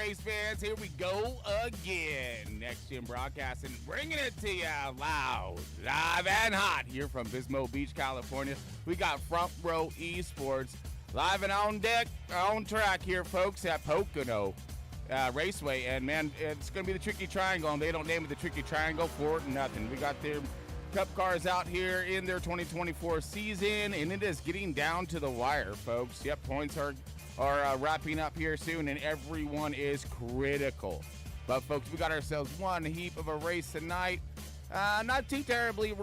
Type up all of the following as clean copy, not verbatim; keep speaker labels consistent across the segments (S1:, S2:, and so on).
S1: race fans, here we go again. Next Gen Broadcasting, bringing it to you loud, live and hot here from Pismo Beach, California. We got Front Row Esports live and on deck, on track here, folks, at POCONO Raceway. And, man, it's going to be the Tricky Triangle, and they don't name it the Tricky Triangle for nothing. We got their Cup cars out here in their 2024 season, and it is getting down to the wire, folks. Yep, points are wrapping up here soon, and everyone is critical. But, folks, we got ourselves one heap of a race tonight. Not too terribly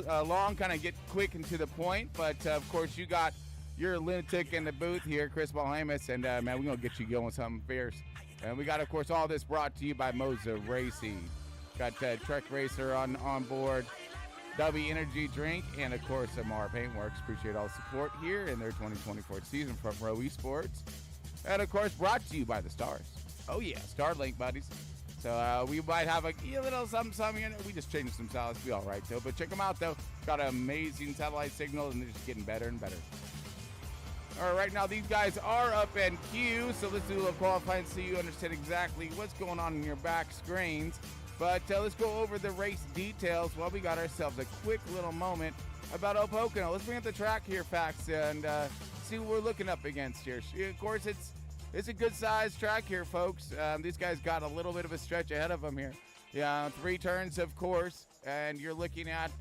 S1: long, kind of get quick and to the point. But, of course, you got your lunatic in the booth here, Chris Balhamus, and, man, we're going to get you going something fierce. And we got, of course, all this brought to you by Moza Racing. Got Trek Racer on board. W Energy Drink, and of course, Amar Paintworks. Appreciate all the support here in their 2024 season from Row Esports. And of course, brought to you by the Stars. Oh yeah, Starlink, buddies. So we might have a little something, you know, we just changed some satellites, be all right though. But check them out though, got an amazing satellite signal and they're just getting better and better. All right, right now these guys are up in queue, so let's do a little qualifying so you understand exactly what's going on in your back screens. But let's go over the race details while we got ourselves a quick little moment about POCONO. Let's bring up the track here, facts, and see what we're looking up against here. Of course, it's a good-sized track here, folks. These guys got a little bit of a stretch ahead of them here. Yeah, 3 turns, of course, and you're looking at,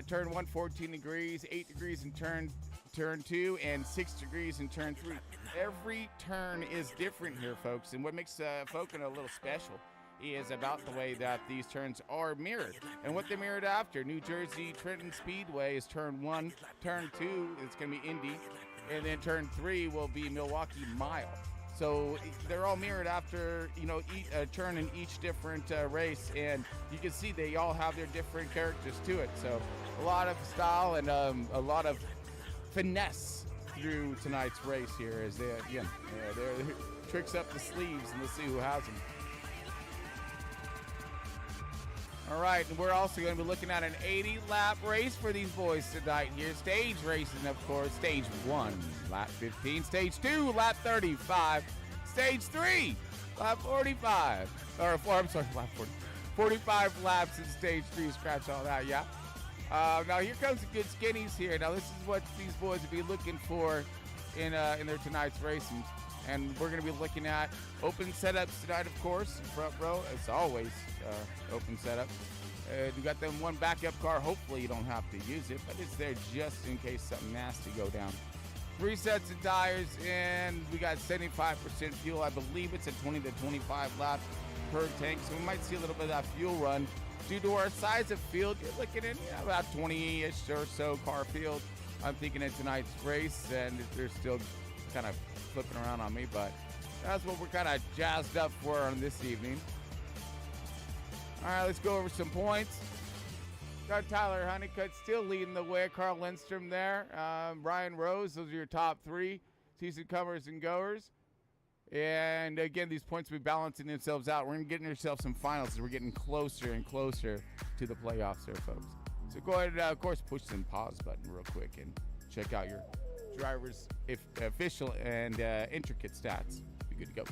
S1: turn 1, 14 degrees, 8 degrees in turn 2, and 6 degrees in turn 3. Every turn is different here, folks, and what makes POCONO a little special is about the way that these turns are mirrored and what they mirrored after. New Jersey Trenton Speedway is turn 1, turn 2 it's going to be Indy, and then turn 3 will be Milwaukee Mile. So they're all mirrored after, you know, a turn in each different race, and you can see they all have their different characters to it. So a lot of style and a lot of finesse through tonight's race here as they, again, they're tricks up the sleeves, and let's see who has them. All right, and we're also going to be looking at an 80-lap race for these boys tonight here. Stage racing, of course. Stage 1, lap 15. Stage 2, lap 35. Stage 3, lap 45. Lap 40. 45 laps in stage 3. Scratch all that, yeah. Now, here comes the good skinnies here. Now, this is what these boys will be looking for in their tonight's racing. And we're going to be looking at open setups tonight, of course, front row, as always, open setup. You got them one backup car. Hopefully you don't have to use it, but it's there just in case something nasty go down. 3 sets of tires, and we got 75% fuel. I believe it's a 20 to 25 laps per tank, so we might see a little bit of that fuel run. Due to our size of field, you're looking at about 20-ish or so car field. I'm thinking in tonight's race, and they're still kind of flipping around on me, but that's what we're kind of jazzed up for on this evening. All right, let's go over some points. Got Tyler Honeycutt still leading the way. Carl Lindstrom there. Ryan Rose, those are your top 3 season comers and goers. And again, these points will be balancing themselves out. We're going to get ourselves some finals as we're getting closer and closer to the playoffs there, folks. So go ahead and, of course, push the pause button real quick and check out your drivers' official and intricate stats. Be good to go.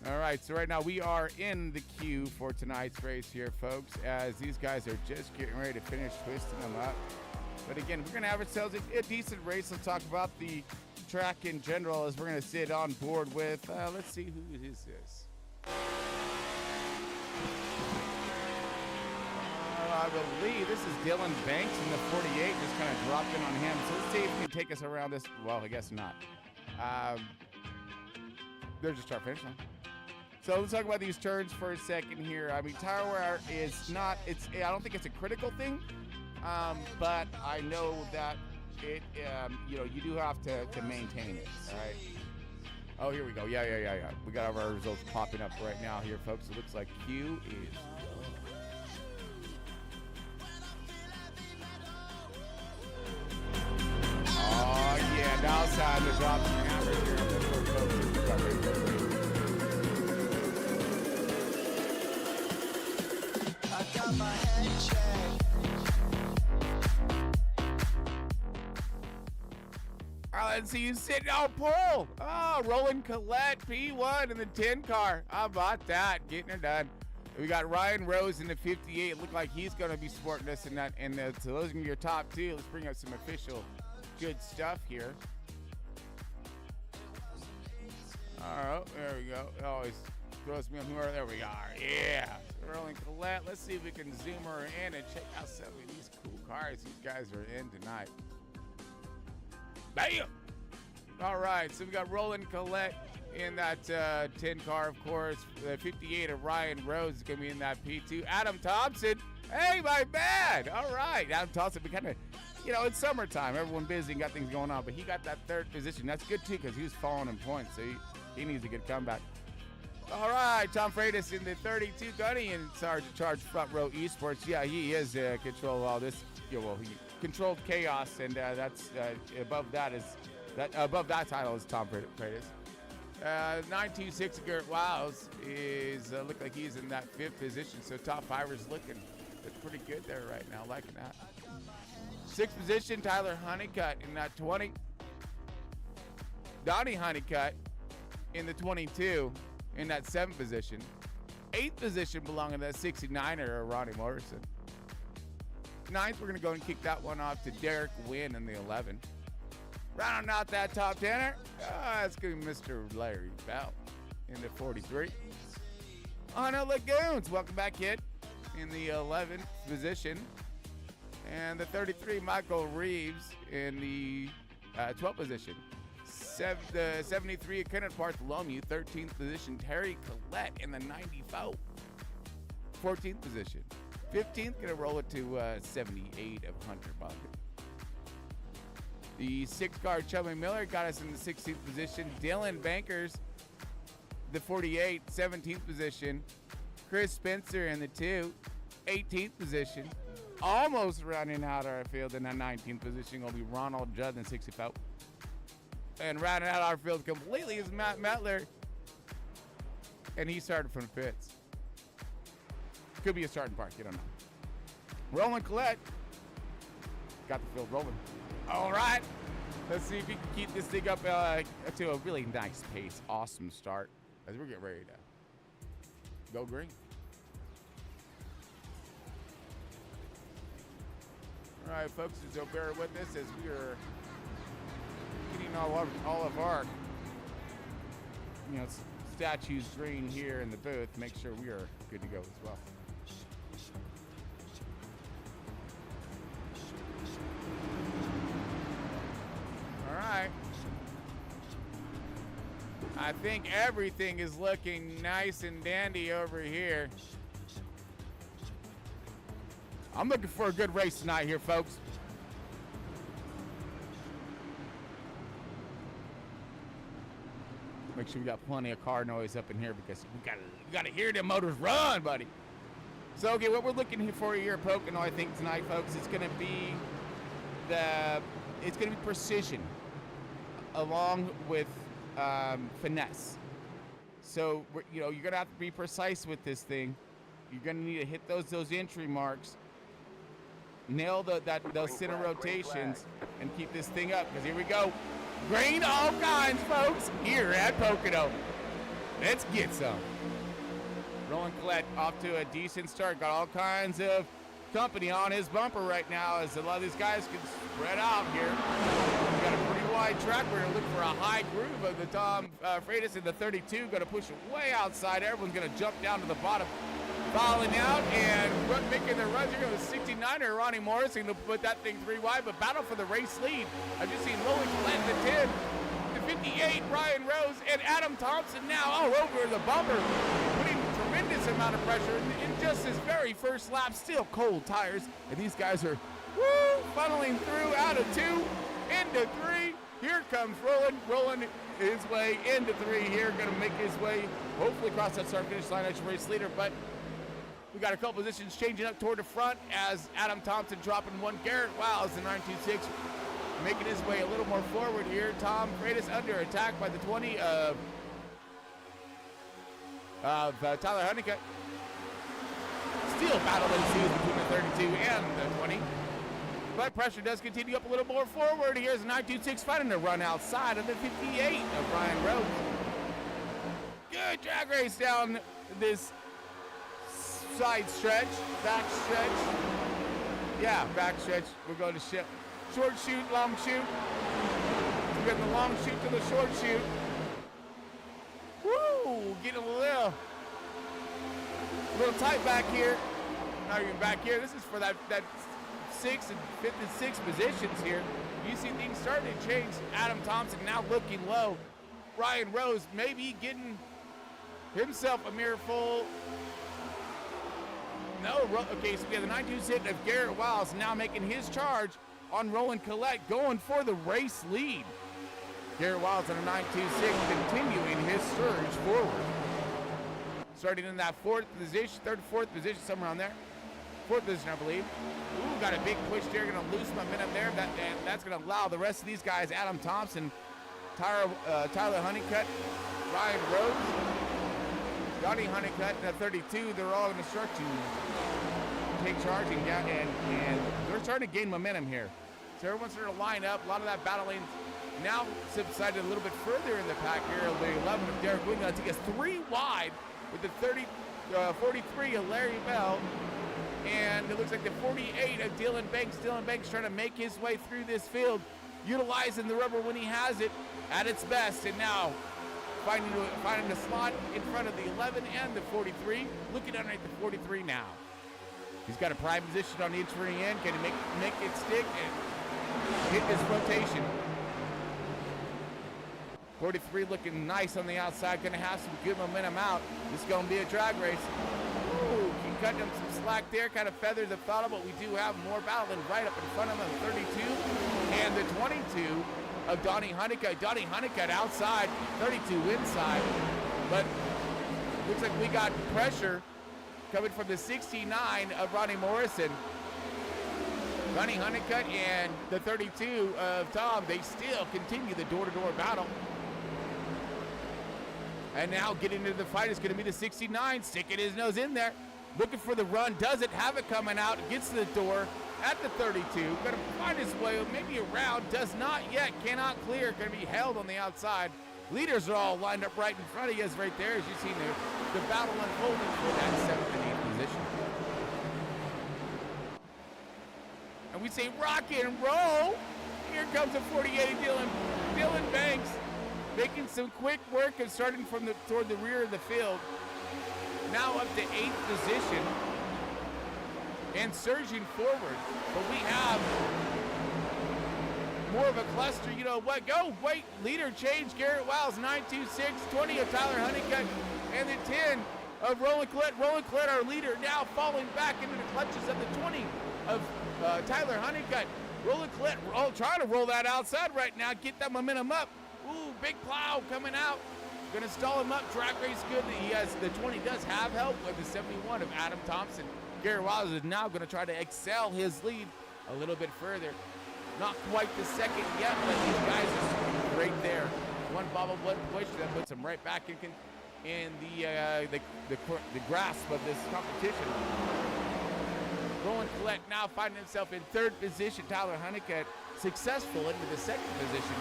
S1: All right, so right now we are in the queue for tonight's race here, folks, as these guys are just getting ready to finish twisting them up. But again, we're going to have ourselves a decent race. Let's talk about the track in general as we're going to sit on board with, let's see, who is this? I believe this is Dylan Banks in the 48, just kind of dropped in on him. So let's see if he can take us around this. Well, I guess not. There's a start finish line. So let's talk about these turns for a second here. I mean, tire wear is not, I don't think it's a critical thing, but I know that it, you do have to maintain it, all right? Oh, here we go. Yeah. We got our results popping up right now here, folks. It looks like Q is... Oh, yeah, now it's time to drop some hammers here on this one, folks. I got my head checked. All right, and see you sitting on pole. Oh, Roland Collette, P1 in the 10 car. How about that? Getting her done. We got Ryan Rose in the 58. Look like he's going to be sporting us in that. And so those are your top two. Let's bring up some official good stuff here. All right, there we go. It always throws me on whoever. There we are. Yeah. Roland Collette. Let's see if we can zoom her in and check out some of these cool cars these guys are in tonight. Bam! All right, so we got Roland Collette in that 10 car, of course. The 58 of Ryan Rose is going to be in that P2. Adam Thompson. Hey, my bad. All right. Adam Thompson, we kind of, it's summertime. Everyone busy and got things going on, but he got that third position. That's good, too, because he was falling in points, so he needs a good comeback. All right, Tom Freitas in the 32 Gunny in charge front row esports. Yeah, he is control of all this. He controlled chaos, and that's above that title is Tom Freitas. 926 Garrett Wiles is look like he's in that 5th position, so top fivers looking pretty good there right now, liking that. 6th position, Tyler Honeycutt in that 20. Donnie Honeycutt in the 22 in that 7th position. 8th position belonging to that 69er, Ronnie Morrison. 9th, we're going to go and kick that one off to Derek Wynn in the 11. Rounding out that top 10er, it's going to be Mr. Larry Bell in the 43. Anna Lagoons, welcome back, kid, in the 11th position. And the 33, Michael Reeves in the 12th position. The 73, Kenneth Bartholomew, 13th position. Terry Collette in the 94. 14th position. 15th, going to roll it to 78 of Hunter Bucket. The 6th car, Chubby Miller, got us in the 16th position. Dylan Bankers, the 48, 17th position. Chris Spencer in the 2, 18th position. Almost running out our field in that 19th position will be Ronald Judd in 65. And rounding out our field completely is Matt Metler. And he started from the pits. Could be a starting park, you don't know. Roland Collette got the field rolling. All right, let's see if we can keep this thing up to a really nice pace. Awesome start as we're getting ready to go green. All right, folks, so bear with us as we are getting all of our statues green here in the booth. Make sure we are good to go as well. All right. I think everything is looking nice and dandy over here. I'm looking for a good race tonight here, folks. Make sure we got plenty of car noise up in here because we gotta hear the motors run, buddy. So, okay, what we're looking for here at POCONO, I think tonight, folks, it's gonna be precision along with finesse. So, you're gonna have to be precise with this thing. You're gonna need to hit those entry marks, nail those center rotations, and keep this thing up. Because here we go. Green all kinds, folks, here at POCONO. Let's get some. Roland Collette off to a decent start. Got all kinds of company on his bumper right now as a lot of these guys can spread out here. We got a pretty wide track. We're going to look for a high groove of the Tom Freitas in the 32. Going to push it way outside. Everyone's going to jump down to the bottom. Falling out and making their runs. You're going to 69er, Ronnie Morrison, to put that thing 3 wide, but battle for the race lead. I've just seen Roland Collette in the 10, the 58, Ryan Rose, and Adam Thompson now all over the bumper, putting a tremendous amount of pressure in just his very first lap. Still cold tires, and these guys are funneling through out of 2 into 3. Here comes Roland. Roland his way into 3 here, going to make his way hopefully across that start-finish line as race leader, but we got a couple positions changing up toward the front as Adam Thompson dropping 1. Garrett Wiles, the 926, making his way a little more forward here. Tom Freitas under attack by the 20 of Tyler Honeycutt. Still battle ensues between the 32 and the 20. But pressure does continue up a little more forward. Here's 926 finding a run outside of the 58 of Ryan Rhodes. Good drag race down this side stretch, back stretch. Yeah, back stretch. We're going to short shoot, long shoot. We're getting the long shoot to the short shoot. Woo! Getting a little tight back here. Not even back here. This is for that 6th and 5th and 6th positions here. You see things starting to change. Adam Thompson now looking low. Ryan Rose maybe getting himself a mirror full. No, okay, so we have the 926 of Garrett Wiles now making his charge on Roland Collette, going for the race lead. Garrett Wiles on a 926 continuing his surge forward. Starting in that 4th position, 3rd, 4th position, somewhere on there. 4th position, I believe. Ooh, got a big push there, gonna lose momentum there. And that's gonna allow the rest of these guys, Adam Thompson, Tyler Honeycutt, Ryan Rhodes, Johnny Honeycutt, and at 32, they're all gonna start to take charge and they're starting to gain momentum here. So everyone's starting to line up. A lot of that battling now subsided a little bit further in the pack here. The 11 of Derek Wing gonna take us 3 wide with the 43 of Larry Bell. And it looks like the 48 of Dylan Banks. Dylan Banks trying to make his way through this field, utilizing the rubber when he has it at its best. And now finding the slot in front of the 11 and the 43. Looking underneath the 43 now. He's got a prime position on the entry end. Can he make it stick and hit this rotation? 43 looking nice on the outside. Going to have some good momentum out. This is going to be a drag race. Ooh, he cut him some slack there. Kind of feathered the throttle, but we do have more battling right up in front of him. 32 and the 22 of Donnie Honeycutt. Donnie Honeycutt outside, 32 inside. But looks like we got pressure coming from the 69 of Ronnie Morrison. Ronnie Honeycutt and the 32 of Tom, they still continue the door-to-door battle. And now getting into the fight is going to be the 69, sticking his nose in there, looking for the run, doesn't have it coming out, gets to the door at the 32, going to find his way maybe around, does not yet, cannot clear, going to be held on the outside. Leaders are all lined up right in front of you right there, as you see the battle unfolding for that 7th and 8th position. And we say rock and roll. Here comes the 48 Dylan Banks, making some quick work of starting from toward the rear of the field. Now up to 8th position and surging forward. But we have more of a cluster. You know what? Go, wait, leader change. Garrett Wiles, 926, 20 of Tyler Honeycutt, and the 10 of Roland Collette. Roland Collette, our leader, now falling back into the clutches of the 20 of Tyler Honeycutt. Roland Collette trying to roll that outside right now, get that momentum up. Ooh, big plow coming out. Gonna stall him up. Drag race good. The 20 does have help with the 71 of Adam Thompson. Garrett Wiles is now gonna try to excel his lead a little bit further. Not quite the second yet, but these guys are right there. One bobble, one push that puts him right back in the grasp of this competition. Roland Collette now finding himself in 3rd position. Tyler Honeycutt successful into the 2nd position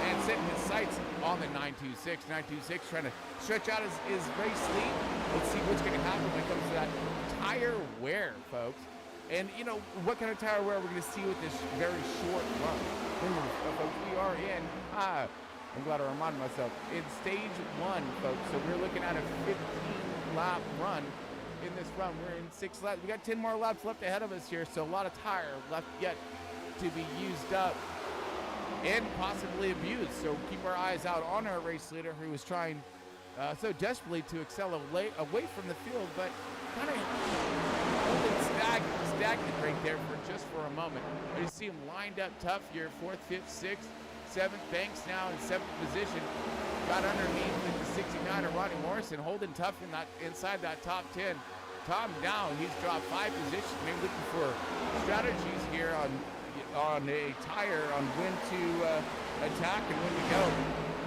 S1: and setting his sights on the 926. 926 trying to stretch out his race lead. Let's see what's going to happen when it comes to that tire wear, folks. And, you know, what kind of tire wear we're going to see with this very short run. Remember, folks, we are in, I'm glad I reminded myself, in stage 1, folks. So we're looking at a 15-lap run. In this run, we're in 6 laps. We got 10 more laps left ahead of us here, so a lot of tire left yet to be used up and possibly abused. So keep our eyes out on our race leader, who is trying so desperately to excel away from the field, but kind of stagnant right there for a moment. You see him lined up tough here, 4th, 5th, 6th, 7th. Banks now in 7th position. Got underneath with the 69 of Ronnie Morrison, holding tough inside that top 10. Tom down, he's dropped 5 positions. Maybe looking for strategies here on a tire on when to attack and when to go.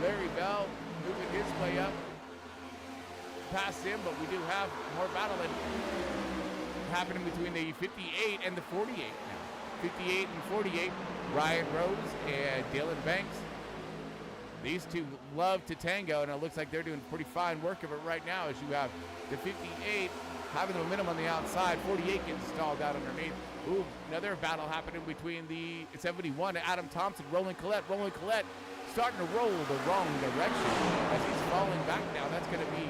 S1: Larry Bell moving his way up past him, but we do have more battling happening between the 58 and the 48 now. 58 and 48, Ryan Rose and Dylan Banks. These two love to tango, and it looks like they're doing pretty fine work of it right now as you have the 58 having the momentum on the outside, 48 getting stalled out underneath. Ooh, another battle happening between the 71 and Adam Thompson. Roland Collette starting to roll the wrong direction as he's falling back now. That's going to be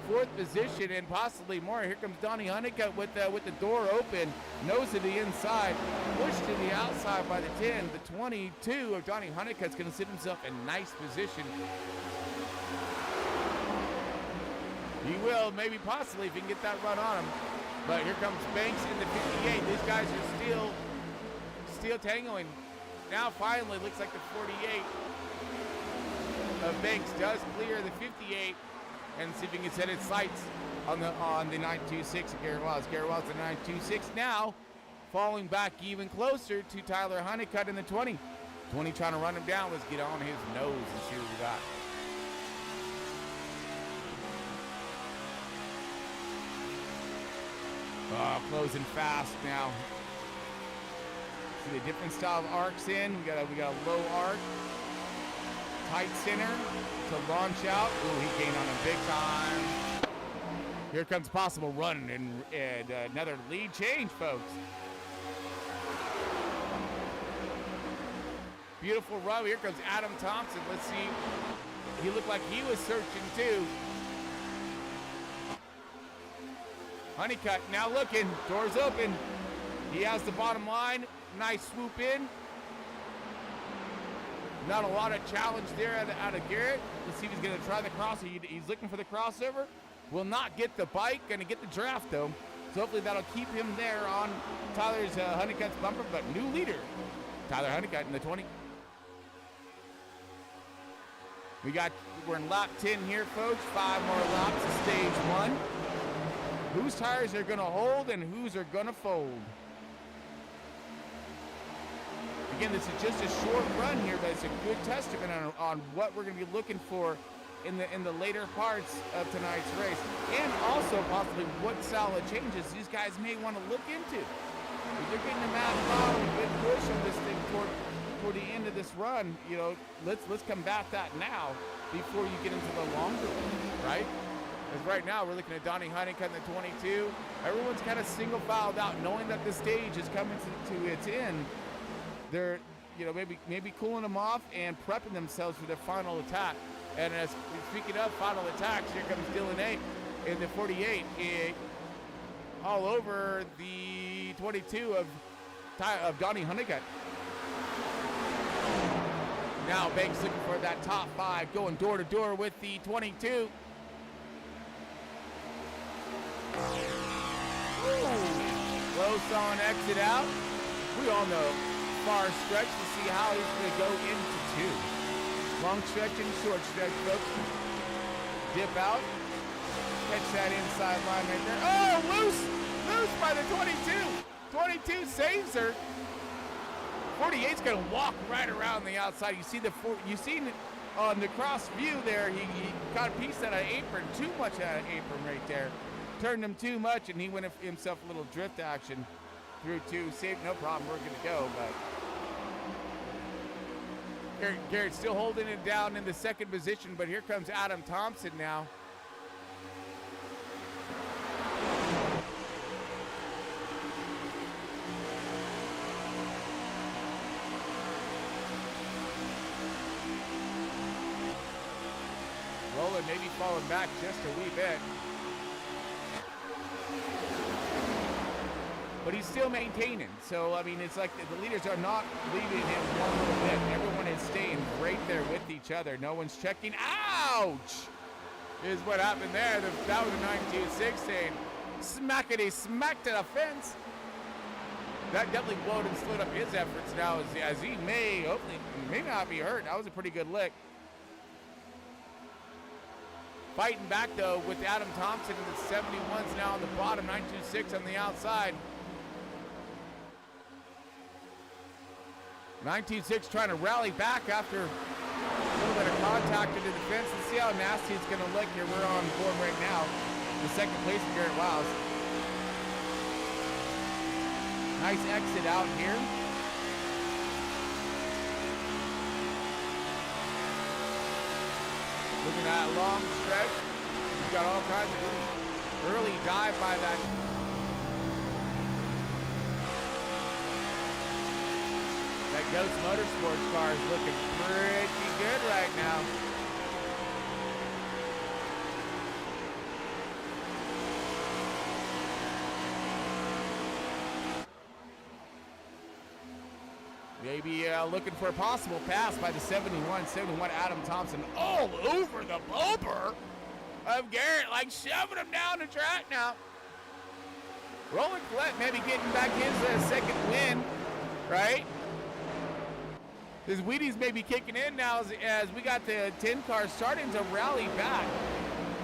S1: fourth position and possibly more. Here comes Donnie Honeycutt with the door open, nose to the inside, pushed to the outside by the 10. The 22 of Donnie Honeycutt's going to sit himself in nice position. He will, maybe possibly, if he can get that run on him. But here comes Banks in the 58. These guys are still tangoing. Now finally, looks like the 48 of Banks does clear the 58 and see if he can set his sights on the 926 of Garrett Wiles. Garrett Wiles, the 926 now falling back even closer to Tyler Honeycutt in the 20. 20 trying to run him down. Let's get on his nose and see what we got. Oh, closing fast now. See the different style of arcs in. We got a low arc, tight center to launch out. Ooh, he gained on him big time. Here comes possible run and another lead change, folks. Beautiful run. Here comes Adam Thompson. Let's see. He looked like he was searching too. Honeycutt now looking, doors open. He has the bottom line, nice swoop in. Not a lot of challenge there out of Garrett. Let's see if he's gonna try the cross. He's looking for the crossover. Will not get the bike, gonna get the draft though. So hopefully that'll keep him there on Tyler's Honeycutt's bumper, but new leader, Tyler Honeycutt in the 20. We're in lap 10 here, folks. 5 more laps of stage 1. Whose tires are going to hold and whose are going to fold. Again, this is just a short run here, but it's a good testament on what we're going to be looking for in the later parts of tonight's race, and also possibly what style of changes these guys may want to look into. If they're getting the mad bottom, a good push on this thing toward the end of this run, you know, let's combat that now before you get into the longer one, right? Because right now we're looking at Donnie Honeycutt in the 22. Everyone's kind of single filed out, knowing that the stage is coming to its end. They're, you know, maybe cooling them off and prepping themselves for their final attack. And as speaking of final attacks, here comes Dylan A in the 48, all over the 22 of Donnie Honeycutt. Now Banks looking for that top 5, going door to door with the 22. Close on exit out. We all know far stretch to see how he's going to go into 2. Long stretch and short stretch, folks. Dip out. Catch that inside line right there. Oh, loose by the 22. 22 saves her. 48's going to walk right around the outside. You see on the cross view there, he got a piece out of apron, too much out of apron right there. Turned him too much, and he went himself a little drift action through 2. Saved, no problem, we're going to go. But Garrett's still holding it down in the second position, but here comes Adam Thompson now. Roland maybe falling back just a wee bit. But he's still maintaining. So, I mean, it's like the leaders are not leaving him one little bit. Everyone is staying right there with each other. No one's checking. Ouch! Is what happened there. That was a 926 saying, smackety-smack to the fence. That definitely blowed and slowed up his efforts now as he may not be hurt. That was a pretty good lick. Fighting back, though, with Adam Thompson and the 71s now on the bottom, 926 on the outside. 926 trying to rally back after a little bit of contact into the fence. Let's see how nasty it's going to look here. We're on board right now. The second place for Garrett Wiles. Nice exit out here. Looking at that long stretch. We've got all kinds of early dive by that. That Ghost Motorsports car is looking pretty good right now. Maybe looking for a possible pass by the 71 Adam Thompson all over the bumper of Garrett, like shoving him down the track now. Roland Collette maybe getting back his second win, right? His Wheaties may be kicking in now as we got the 10 car starting to rally back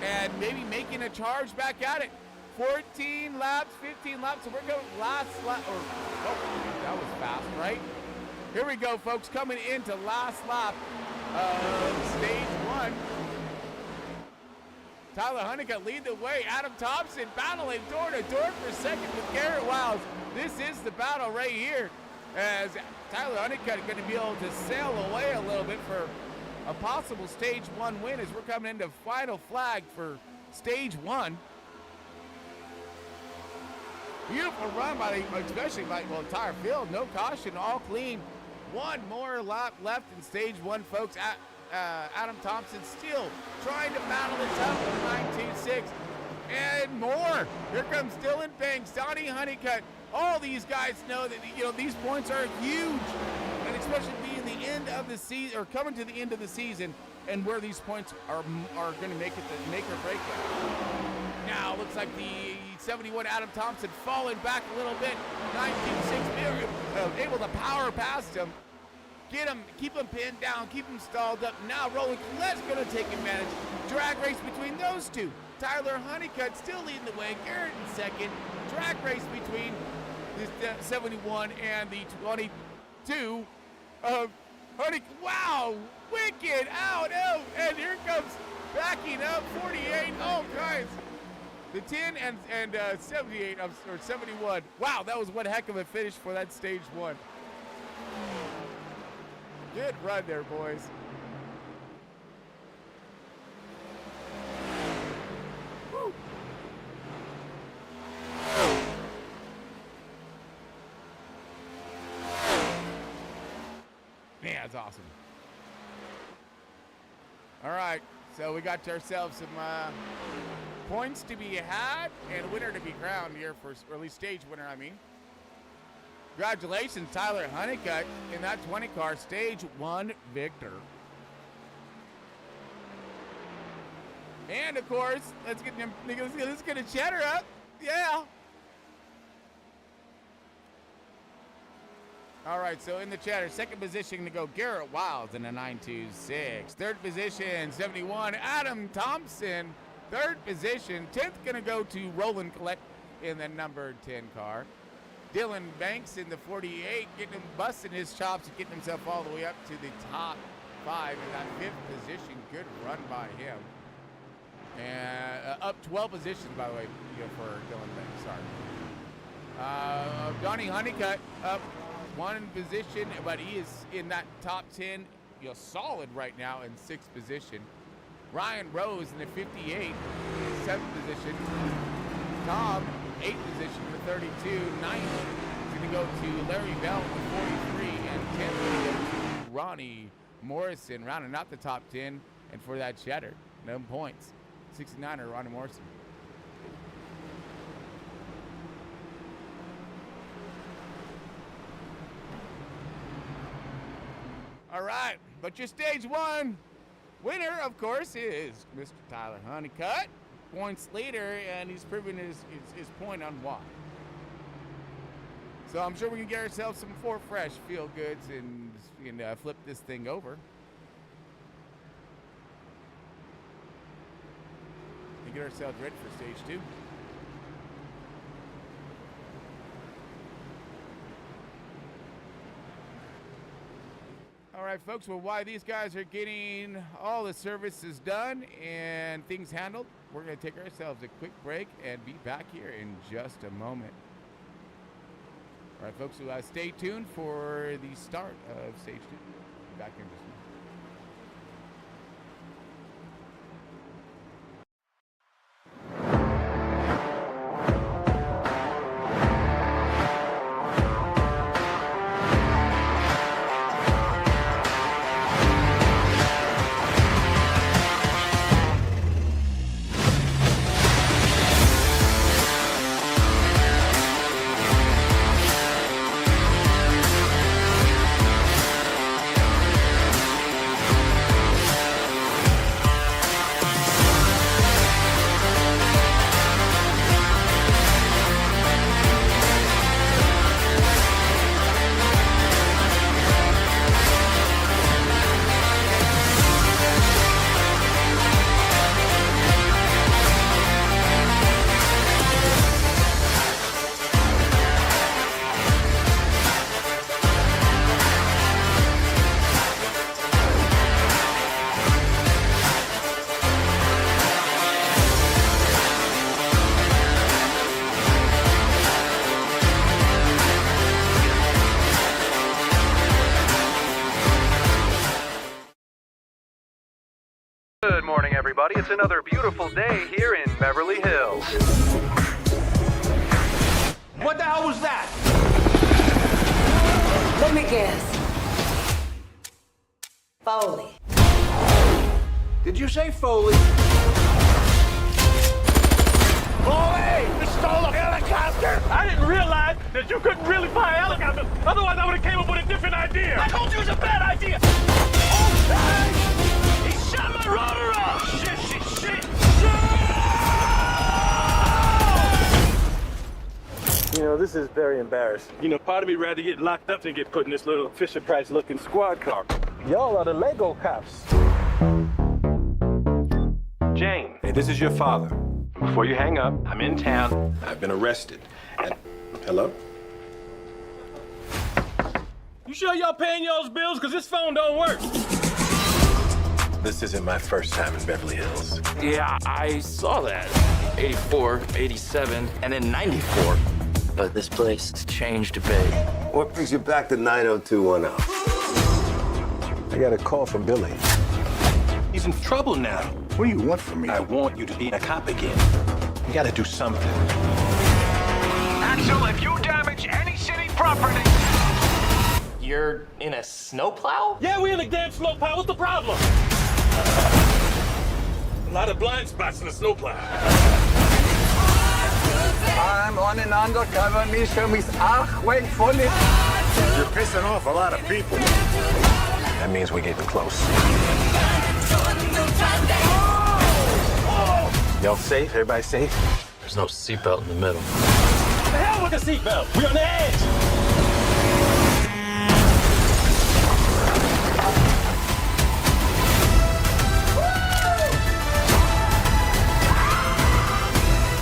S1: and maybe making a charge back at it. 14 laps, 15 laps, so we're going last lap, that was fast, right? Here we go, folks, coming into last lap of stage 1. Tyler Honeycutt lead the way. Adam Thompson battling door to door for second with Garrett Wiles. This is the battle right here, as Tyler Honeycutt is going to be able to sail away a little bit for a possible stage 1 win as we're coming into final flag for stage 1. Beautiful run by the, especially by the entire field. No caution, all clean. One more lap left in stage 1, folks. Adam Thompson still trying to battle it up with 926 and more. Here comes Dylan Banks, Donnie Honeycutt. All these guys know that these points are huge, and especially being the end of the season or coming to the end of the season, and where these points are going to make it the make or break it. Now looks like the 71 Adam Thompson falling back a little bit. 926 able to power past him. Get him, keep him pinned down, keep him stalled up. Now Roland Collette's going to take advantage. Drag race between those two. Tyler Honeycutt still leading the way. Garrett in second. Drag race between the 71 and the 22 of Honeycutt. Wow, wicked out. Oh, and here comes backing up 48. Oh, guys. The 10 and 78, or 71. Wow, that was one heck of a finish for that stage 1. Good run there, boys. Woo. Man, that's awesome. All right, so we got ourselves some points to be had and a winner to be crowned here for, or at least stage winner, I mean. Congratulations, Tyler Honeycutt, in that 20 car stage 1 victor. And of course, let's get a cheddar up. Yeah. All right, so in the cheddar, second position to go Garrett Wiles in a 926. Third position, 71 Adam Thompson. Third position, 10th going to go to Roland Collette in the number 10 car. Dylan Banks in the 48, getting him busting his chops and getting himself all the way up to the top 5 in that 5th position. Good run by him. And up 12 positions, by the way, for Dylan Banks. Sorry. Donnie Honeycutt up 1 position, but he is in that top 10, solid right now in 6th position. Ryan Rose in the 58, 7th position. Tom, 8th position for 32. 9th is going to go to Larry Bell with 43. And 10th going to go to Ronnie Morrison, rounding out the top 10. And for that cheddar, no points. 69er Ronnie Morrison. All right, but your stage 1 winner, of course, is Mr. Tyler Honeycutt. Points leader, and he's proving his point on why. So I'm sure we can get ourselves some 4 fresh feel goods and flip this thing over. And get ourselves ready for stage 2. All right, folks, well, while these guys are getting all the services done and things handled, we're going to take ourselves a quick break and be back here in just a moment. All right, folks, so stay tuned for the start of stage 2. Be back here in just a moment.
S2: Good morning, everybody. It's another beautiful day here in Beverly Hills.
S3: What the hell was that?
S4: Let me guess. Foley.
S3: Did you say Foley?
S5: Foley! You stole a helicopter! I didn't realize that you couldn't really fly a helicopter. Otherwise, I would have came up with a different idea. I told you it was a bad idea. Oh, he shot my rotor off! Shit!
S6: You know, this is very embarrassing.
S5: You know, part of me rather get locked up than get put in this little Fisher-Price-looking squad car.
S6: Y'all are the Lego cops.
S2: Jane, hey, this is your father. Before you hang up, I'm in town. I've been arrested. And... Hello?
S5: You sure y'all paying y'all's bills? Because this phone don't work.
S2: This isn't my first time in Beverly Hills.
S7: Yeah, I saw that. 84, 87, and then 94. But this place has changed a bit.
S8: What brings you back to 90210?
S6: I got a call from Billy.
S2: He's in trouble now.
S8: What do you want from me?
S2: I want you to be a cop again. You gotta do something.
S5: Axel, if you damage any city property...
S7: You're in a snowplow?
S5: Yeah, we in a damn snowplow. What's the problem? A lot of blind spots in the snowplow.
S3: I'm on an undercover mission with Achway Foley.
S8: You're pissing off a lot of people.
S2: That means we're getting close. Y'all safe? Everybody safe?
S7: There's no seatbelt in the middle.
S5: The hell with the seatbelt? We're on the edge.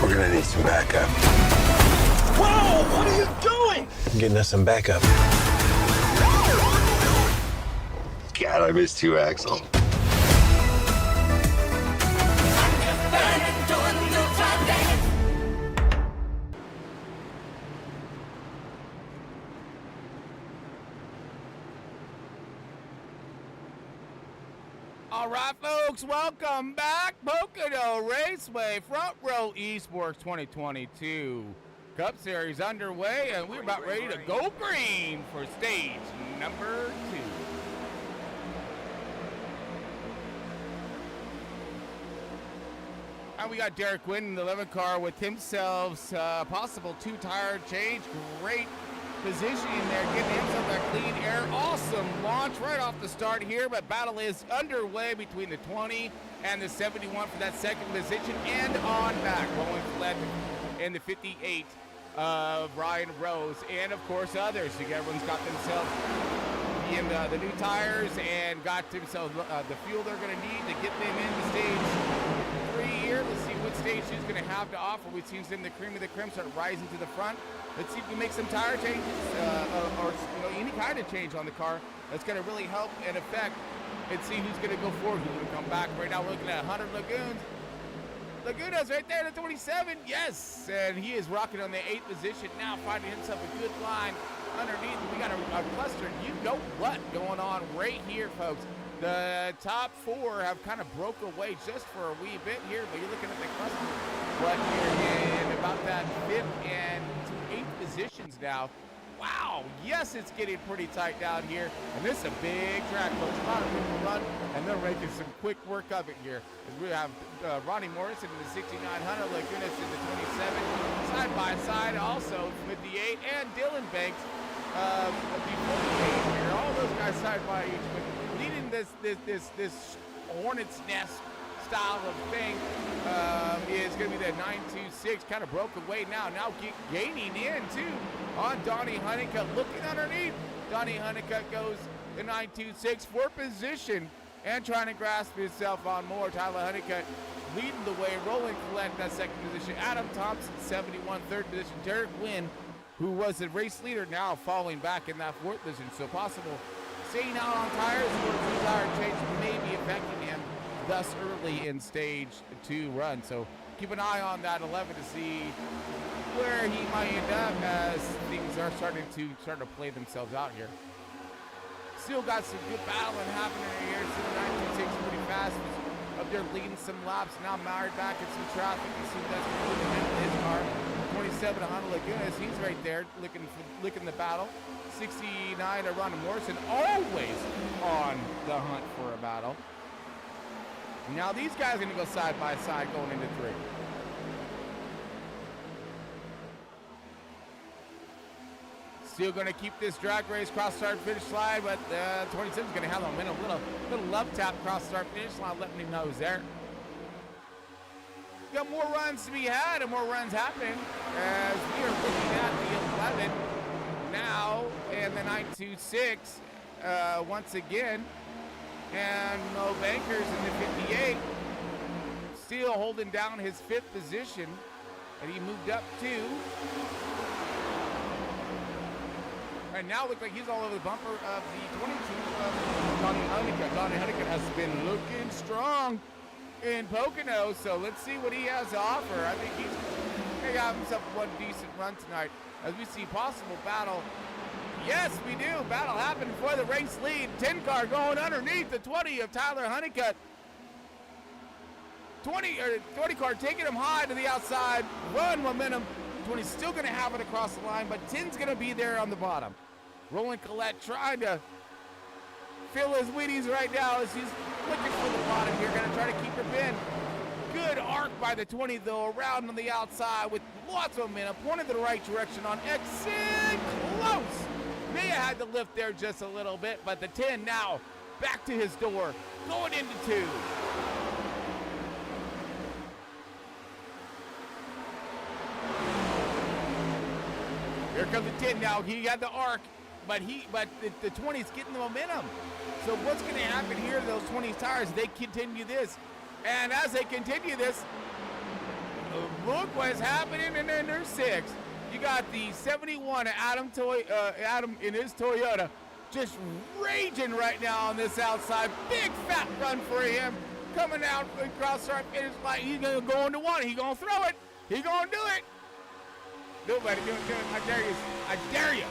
S8: We're gonna need some backup.
S5: Whoa! What are you doing?
S2: I'm getting us some backup.
S8: God, I missed you, Axel.
S1: All right, folks, welcome back. POCONO Raceway, Front Row ESPORTS 2022 Cup Series underway, and we're about ready to go green for stage number 2. And we got Derek Quinn in the 11 car with himself possible 2-tire change. Great positioning there, getting himself that clean air. Awesome launch right off the start here, but battle is underway between the 20 and the 71 for that second position, and on back. Rolling led in the 58 of Ryan Rose, and of course others. So everyone's got themselves in the new tires and got themselves the fuel they're going to need to get them into stage 3 here. Let's see what stage 2 is going to have to offer. We've seen some of the cream of the creme start rising to the front. Let's see if we make some tire changes or any kind of change on the car that's going to really help and affect, and see who's going to go forward, who's going to come back. Right now we're looking at 100 Lagoons. Laguna's right there at 27, yes, and he is rocking on the 8th position now, finding himself a good line underneath. We got a cluster, you know what, going on right here, folks. The top 4 have kind of broke away just for a wee bit here, but you're looking at the cluster, but you're in about that 5th and 8th positions now. Wow, yes, it's getting pretty tight down here, and this is a big track, folks. A lot of people run, and they're making some quick work of it here. As we have Ronnie Morrison in the 6900, Lagunas in the 27, side by side, also with the 8, and Dylan Banks before the 8 here. All those guys side by each, but leading this hornet's nest style of thing is going to be the 926, kind of broke away now gaining in too on Donnie Honeycutt. Looking underneath, Donnie Honeycutt goes the 926 for position and trying to grasp himself on more. Tyler Honeycutt leading the way, rolling Colette in that 2nd position. Adam Thompson 71, 3rd position. Derek Wynn, who was the race leader, now falling back in that 4th position. So possible staying out on tires or 2-tire change may be affecting him thus early in stage 2 run. So keep an eye on that 11 to see where he might end up as things are starting to play themselves out here. Still got some good battling happening here. So the 926 pretty fast. A They're leading some laps now, mired back in some traffic. You see that's in his car. 27 Honda Lagunas, he's right there licking the battle. 69 to Ron Morrison, always on the hunt for a battle. Now these guys are going to go side by side going into 3. Still going to keep this drag race cross start finish line, but 27 is going to have a minute, little love tap cross start finish line, letting him know he's there. Got more runs to be had and more runs happening as we are looking at the 11 now and the 926 once again, and Mo Bankers in the 58 still holding down his 5th position, and he moved up 2. And now looks like he's all over the bumper of the 22 of Donnie Honeycutt. Donnie Honeycutt has been looking strong in Pocono, so let's see what he has to offer. I think he's going to have himself one decent run tonight as we see possible battle. Yes, we do. Battle happened for the race lead. 10 car going underneath the 20 of Tyler Honeycutt. 20 car taking him high to the outside. Run momentum. 20's still going to have it across the line, but 10's going to be there on the bottom. Roland Collette trying to fill his Wheaties right now as he's looking for the bottom here. Going to try to keep her pin. Good arc by the 20, though, around on the outside with lots of momentum. Pointed the right direction on exit. Close. May have had to lift there just a little bit, but the 10 now back to his door, going into 2. Here comes the 10 now. He got the arc, but the 20's getting the momentum. So what's going to happen here to those 20 tires? They continue this, and as they continue this, look what's happening in their 6. You got the 71 Adam in his Toyota just raging right now on this outside. Big fat run for him coming out across our finish line. He's going to go into 1. He's going to throw it. He's going to do it. Nobody do it. I dare you. I dare you.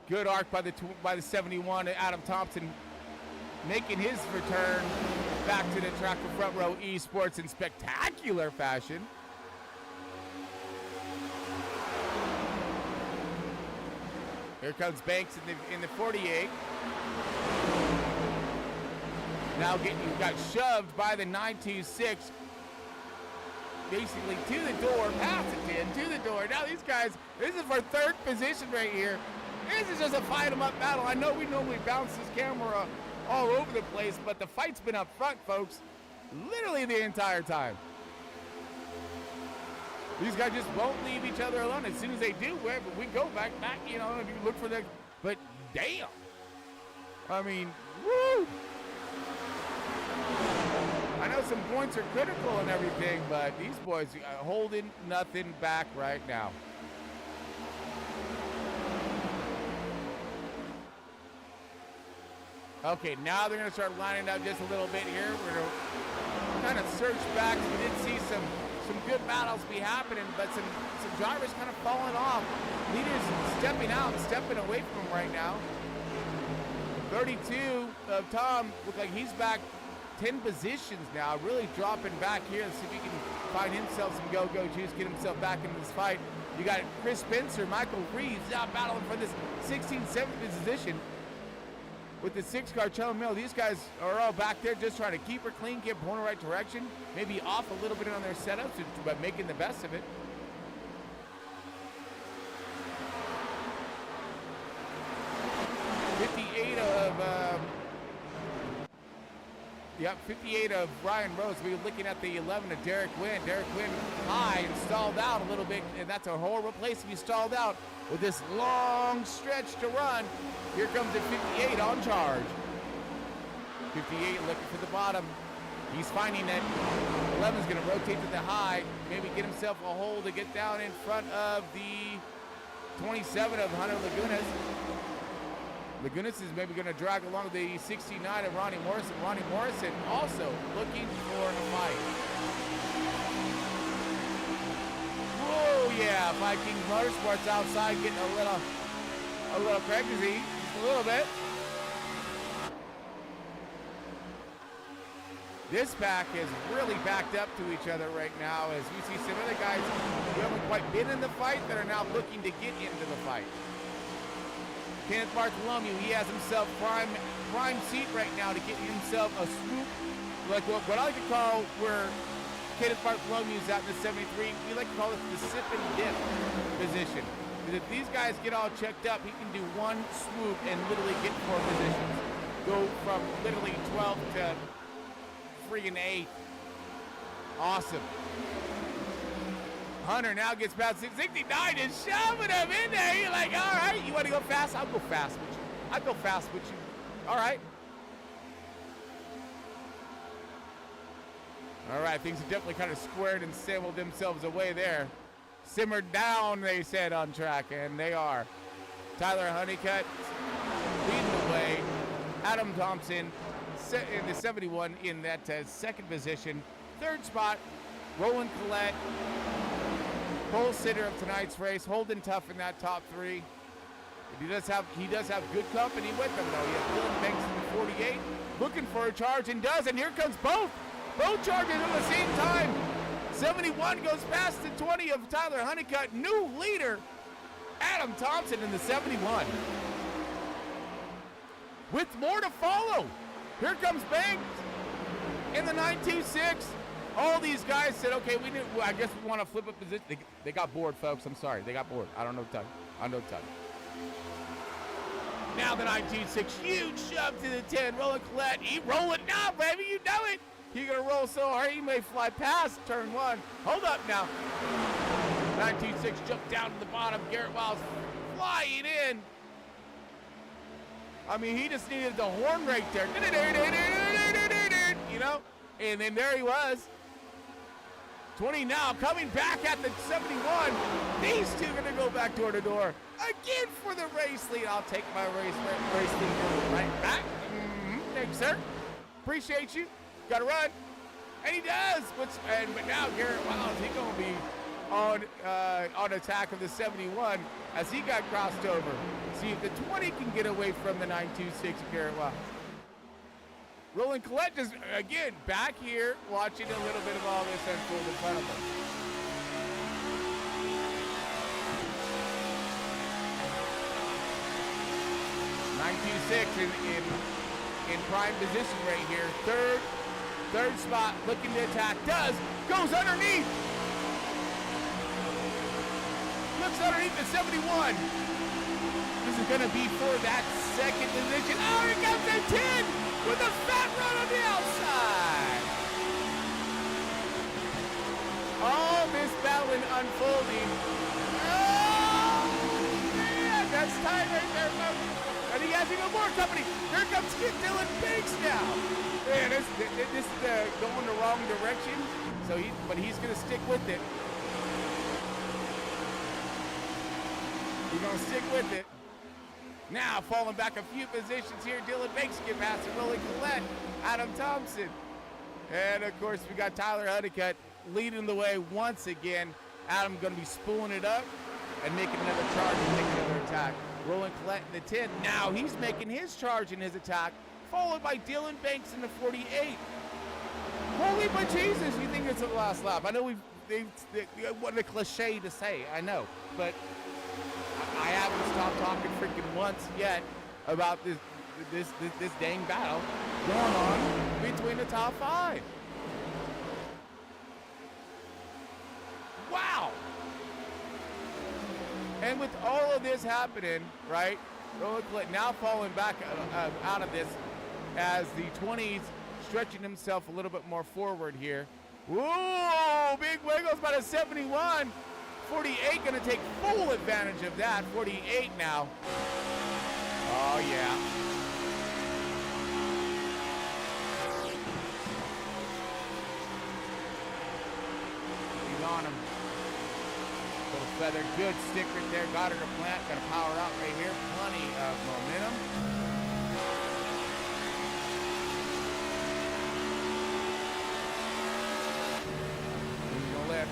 S1: Good arc by the 71 Adam Thompson, making his return back to the track of Front Row Esports in spectacular fashion. Here comes Banks in the 48. Now got shoved by the 926. Basically to the door, past the 10, to the door. Now these guys, this is for 3rd position right here. This is just a fight 'em up battle. I know we normally bounce this camera all over the place, but the fight's been up front, folks, literally the entire time. These guys just won't leave each other alone. As soon as they do, we go back, you know, and look for the, but damn. I mean, woo! I know some points are critical and everything, but these boys are holding nothing back right now. Okay, now they're going to start lining up just a little bit here. We're going to kind of search back. We did see some good battles be happening, but some drivers kind of falling off. Leaders stepping out and stepping away from them right now. 32 of Tom look like he's back 10 positions now, really dropping back here. Let's see if he can find himself some go-go juice, get himself back into this fight. You got Chris Spencer, Michael Reeves out battling for this 16th, 7th position with the 6-car Cello Mill. These guys are all back there just trying to keep her clean, get her in the right direction, maybe off a little bit on their setups, but making the best of it. Yep, 58 of Ryan Rose. We're looking at the 11 of Derek Wynn. Derek Wynn high and stalled out a little bit, and that's a horrible place to be stalled out with this long stretch to run. Here comes the 58 on charge. 58 looking for the bottom. He's finding that 11's going to rotate to the high, maybe get himself a hole to get down in front of the 27 of Hunter Lagunas. Lagunas is maybe going to drag along the 69 of Ronnie Morrison. Ronnie Morrison also looking for a fight. Oh yeah, Viking Motorsports outside getting a little crazy, just a little bit. This pack is really backed up to each other right now as you see some other guys who haven't quite been in the fight that are now looking to get into the fight. Kenneth Bartholomew, he has himself prime seat right now to get himself a swoop, like what I like to call where Kenneth Bartholomew's at in the 73. We like to call it the sip and dip position. Because if these guys get all checked up, he can do one swoop and literally get 4 positions. Go from literally 12 to freaking 8. Awesome. Hunter now gets past 669 and shoving him in there. You're like, all right, you want to go fast? I'll go fast with you. I'll go fast with you. All right. All right, things have definitely kind of squared and sampled themselves away there. Simmered down, they said, on track, and they are. Tyler Honeycutt leading the way. Adam Thompson in the 71 in that second position. Third spot, Roland Collette, pole sitter of tonight's race, holding tough in that top 3. He does have good company with him, though. He has Dylan Banks in the 48, looking for a charge, and does, and here comes both charges at the same time. 71 goes past the 20 of Tyler Honeycutt. New leader, Adam Thompson in the 71. With more to follow. Here comes Banks in the 926. All these guys said, okay, I guess we want to flip a position. They got bored, folks. I'm sorry. They got bored. I don't know tug. Now the 926, huge shove to the 10. Roland Collette. He rolling now, baby. You know it. He's going to roll so hard he may fly past turn 1. Hold up now. 926 jumped down to the bottom. Garrett Wiles flying in. I mean, he just needed the horn right there. You know? And then there he was. 20 now, coming back at the 71. These two are going to go back door to door. Again for the race lead. I'll take my race lead right back. Thanks, sir. Appreciate you. Got to run. And he does. But now Garrett Wiles, he's going to be on attack of the 71 as he got crossed over. See if the 20 can get away from the 926 Garrett Wiles. Roland Collette just, again, back here, watching a little bit of all this unfold in front of him. in prime position right here. Third spot, looking to attack, goes underneath. Looks underneath the 71. This is gonna be for that second position. Oh, here comes the 10 with a fat run on the outside. All this battling unfolding. Oh, man, that's time right there, folks. And he has even more company. Here comes Dylan Banks now. Man, this is going the wrong direction. But he's gonna stick with it. He's gonna stick with it. Now falling back a few positions here. Dylan Banks get past it. Roland Collette, Adam Thompson, and of course we got Tyler Honeycutt leading the way once again. Adam gonna be spooling it up and making another charge and making another attack. Roland Collette in the 10. Now he's making his charge and his attack, followed by Dylan Banks in the 48. Holy but Jesus, you think it's the last lap? I know what a cliche to say, I know, but I haven't stopped talking freaking once yet about this dang battle going on between the top 5. Wow! And with all of this happening, right, Roland Collette now falling back out of this as the 20s stretching himself a little bit more forward here. Whoa! Big wiggles by the 71. 48 going to take full advantage of that. 48 now. Oh, yeah. He's on him. Little feather. Good stick right there. Got her to plant. Got to power out right here. Plenty of momentum. He's going to lift.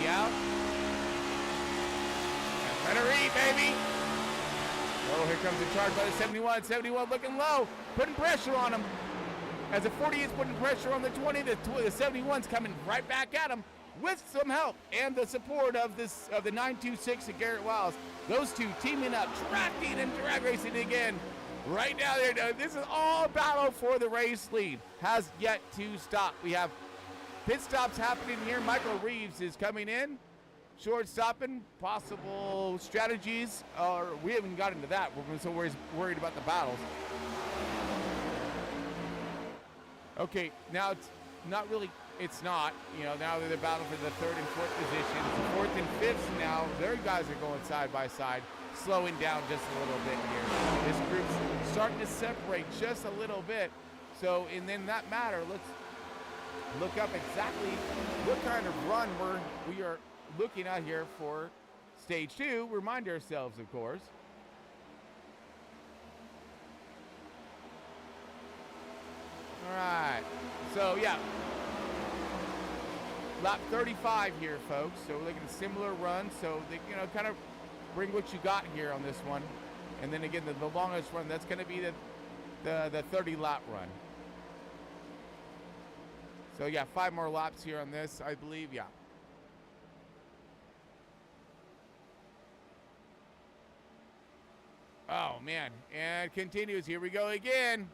S1: Out. Let her eat, baby. Oh, here comes the charge by the 71. 71 looking low, putting pressure on him. As the 40 is putting pressure on the 20, the 71's coming right back at him with some help and the support of the 926 of Garrett Wiles. Those two teaming up, tracking and drag racing again. Right now, this is all battle for the race lead. Has yet to stop. We have pit stops happening here. Michael Reeves is coming in. Short stopping, possible strategies, or we haven't got into that. We're so worried about the battles. Okay, now it's not really, it's not. You know, now they're battling for the third and fourth positions. Fourth and fifth now, their guys are going side by side, slowing down just a little bit here. This group's starting to separate just a little bit. So, and then that matter, let's look up exactly what kind of run we are looking at here for stage 2. Remind ourselves, of course. All right, so yeah, lap 35 here, folks. So we're looking at similar runs. So they, you know, kind of bring what you got here on this one, and then again the longest run. That's going to be the 30 lap run. So yeah, 5 more laps here on this, I believe. Yeah. Oh man, and continues. Here we go again.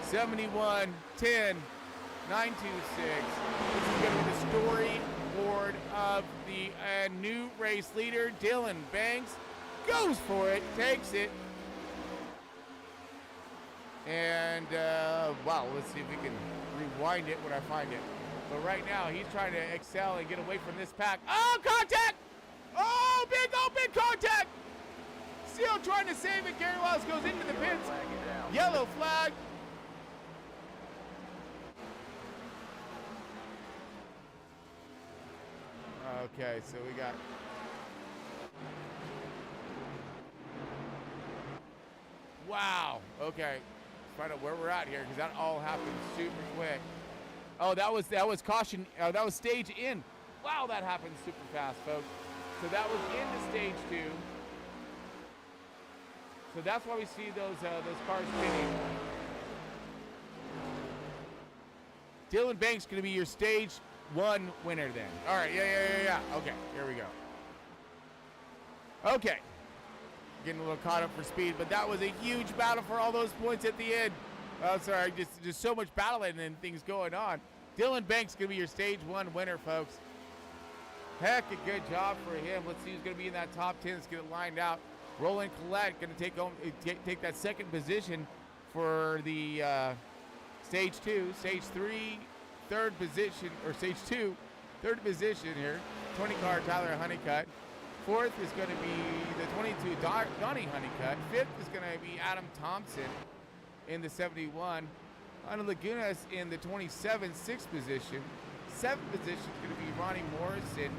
S1: 71, 10, 926. This is going to be the storyboard of the new race leader, Dylan Banks. Goes for it, takes it. And, wow, let's see if we can rewind it when I find it. But right now, he's trying to excel and get away from this pack. Oh, contact! Oh, big open contact! Still trying to save it. Gary Wiles goes into the pits. Yellow flag. Okay, so we got... Wow. Okay. Let's find out where we're at here, because that all happened super quick. Oh, that was caution. That was stage in. Wow, that happened super fast, folks. So that was into stage 2. So that's why we see those cars spinning. Dylan Banks going to be your stage 1 winner then. All right, yeah. Okay, here we go. Okay. Getting a little caught up for speed, but that was a huge battle for all those points at the end. Oh, sorry, just so much battling and things going on. Dylan Banks going to be your stage 1 winner, folks. Heck, a good job for him. Let's see who's going to be in that top 10. Let's get it lined out. Roland Collette going to take that second position for the stage 2. Stage 3, third position, or stage 2, third position here. 20 car Tyler Honeycutt. Fourth is going to be the 22 Donnie Honeycutt. Fifth is going to be Adam Thompson in the 71. Ana Lagunas in the 27, sixth position. Seventh position is going to be Ronnie Morrison.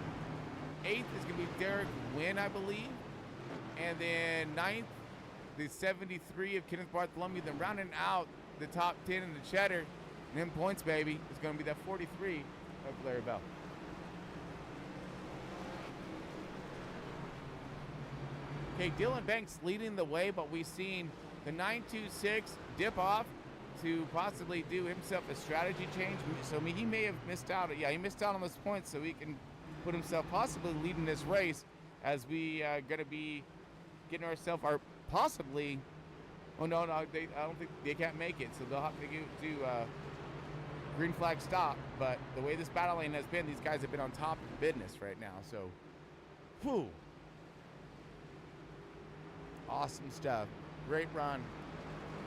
S1: Eighth is going to be Derek Wynn, I believe. And then ninth, the 73 of Kenneth Bartholomew. Then rounding out the top 10 in the Cheddar, and then points, baby, is going to be that 43 of Larry Bell. Okay, Dylan Banks leading the way, but we've seen the 926 dip off to possibly do himself a strategy change. So he may have missed out. Yeah, he missed out on those points, so he can put himself possibly leading this race as we going to be getting ourselves our possibly. Oh no, I don't think they can't make it, so they'll have to do green flag stop. But the way this battle lane has been, these guys have been on top of business right now. So, whew. Awesome stuff. Great run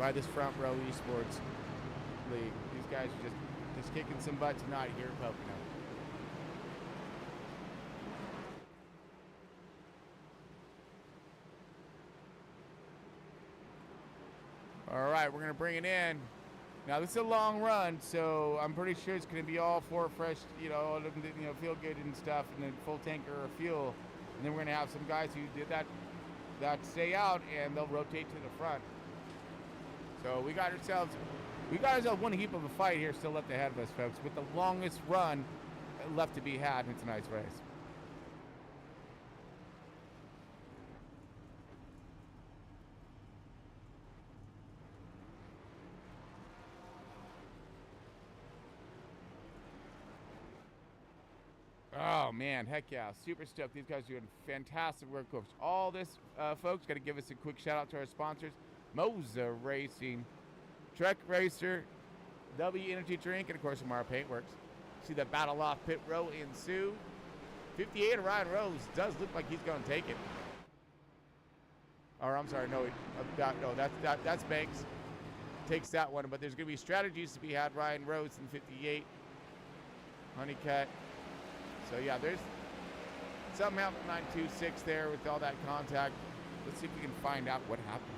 S1: by this Front Row Esports League. These guys are just kicking some butt tonight here at POCONO. All right, we're going to bring it in. Now, this is a long run, so I'm pretty sure it's going to be all 4 fresh, feel good and stuff, and then full tanker of fuel. And then we're going to have some guys who did that stay out, and they'll rotate to the front. So we got ourselves one heap of a fight here still left ahead of us, folks, with the longest run left to be had in tonight's race. Oh, man, heck yeah. Super stoked. These guys are doing fantastic work. Of course, all this, folks, got to give us a quick shout-out to our sponsors. Moza Racing, Trek Racer, W Energy Drink, and, of course, Amara Paintworks. See the battle off pit row ensue. 58 Ryan Rose does look like he's going to take it. Or, I'm sorry, no, that's Banks. Takes that one, but there's going to be strategies to be had. Ryan Rose in 58. Honeycutt. So, yeah, there's something happened 926 there with all that contact. Let's see if we can find out what happened.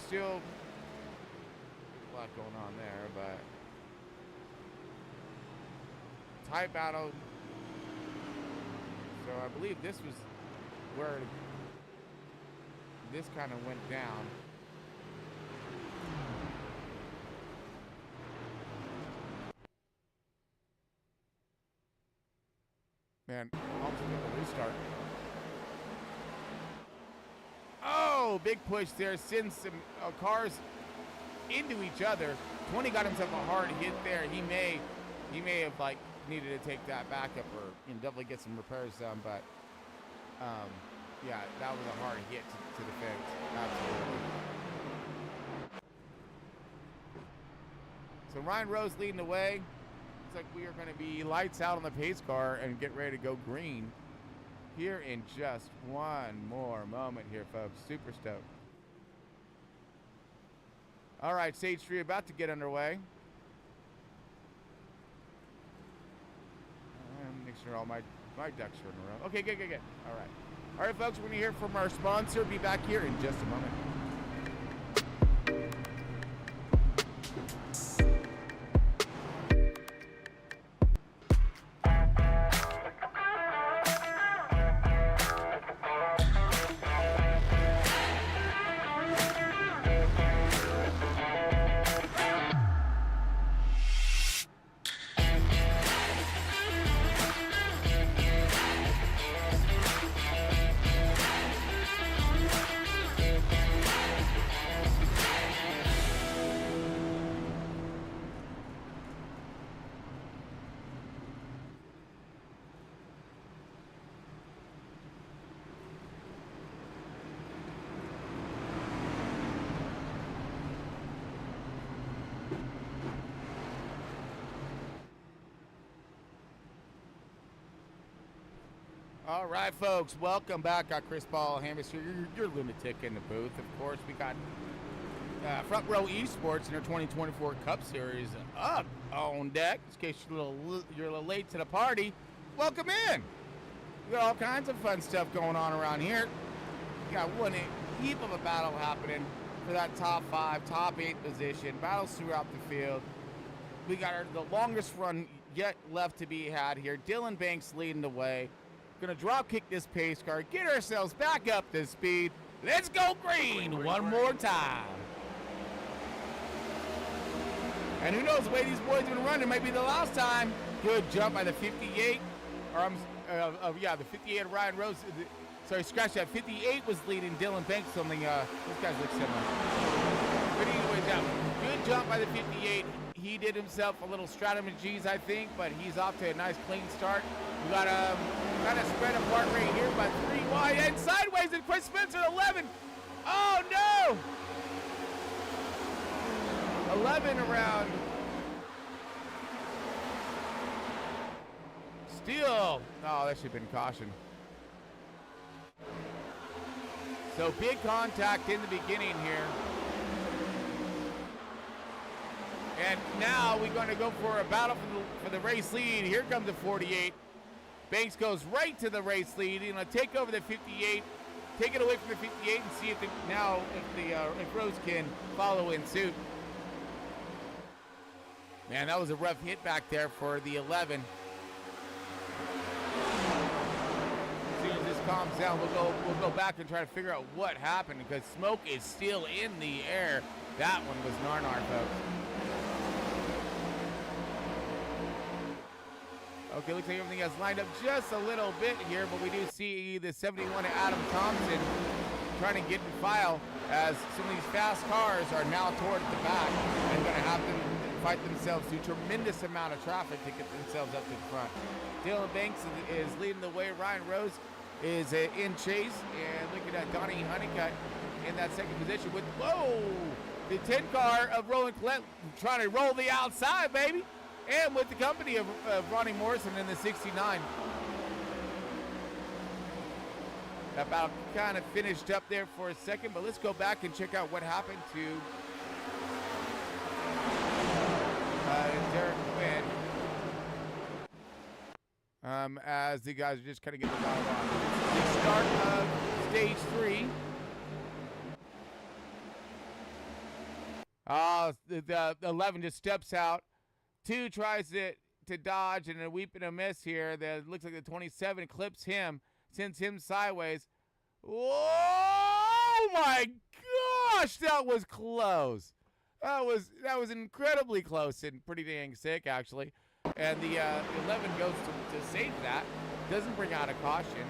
S1: Still a lot going on there, but tie battle. So I believe this was where this kind of went down. Man, almost get a restart. Oh, big push there. Sends some cars into each other. 20 got himself a hard hit there. He may have like needed to take that back up or definitely get some repairs done. But yeah, that was a hard hit to the fence. Absolutely. So Ryan Rose leading the way. Looks like we are going to be lights out on the pace car and get ready to go green here in just one more moment here, folks. Super stoked. All right, stage 3 about to get underway. And make sure all my ducks are in a row. Okay, good. All right. All right, folks, we're going to hear from our sponsor. Be back here in just a moment. All right, folks, welcome back. Got Chris Paul Hammers here, your lunatic in the booth. Of course, we got Front Row Esports in their 2024 Cup Series up on deck. In case you're a little late to the party, welcome in. We got all kinds of fun stuff going on around here. We got one heap of a battle happening for that top 5, top 8 position. Battles throughout the field. We got the longest run yet left to be had here. Dylan Banks leading the way. Gonna drop kick this pace car, get ourselves back up to speed. Let's go green one more time. And who knows, the way these boys have been running, might be the last time. Good jump by the 58, the 58 of Ryan Rose. Sorry, scratch that. 58 was leading Dylan Banks. Something. Those guys look similar. But anyways, yeah, good jump by the 58. He did himself a little strategies, I think, but he's off to a nice clean start. We got kind of spread apart right here, but 3 wide and sideways, and Chris Spencer 11. Oh no! 11 around. Still, oh, that should have been caution. So big contact in the beginning here. And now we're going to go for a battle for the race lead. Here comes the 48. Banks goes right to the race lead. He's going to take over the 58, take it away from the 58, and see if if Rose can follow in suit. Man, that was a rough hit back there for the 11. As soon as this calms down, we'll go back and try to figure out what happened, because smoke is still in the air. That one was Narnar, folks. Okay, looks like everything has lined up just a little bit here, but we do see the 71 Adam Thompson trying to get in file. as some of these fast cars are now toward the back and going to have to fight themselves through tremendous amount of traffic to get themselves up to the front. Dylan Banks is leading the way. Ryan Rose is in chase, and looking at Donnie Honeycutt in that second position with, whoa, the 10 car of Roland Collette trying to roll the outside, baby, and with the company of Ronnie Morrison in the 69. That battle kind of finished up there for a second, but let's go back and check out what happened to Derek Quinn. As the guys are just kind of getting the battle on. The start of stage 3. The 11 just steps out. 2 tries to dodge, and a weep and a miss here. That looks like the 27 clips him, sends him sideways. Oh my gosh, that was close. That was incredibly close and pretty dang sick, actually. And the 11 goes to save that. Doesn't bring out a caution.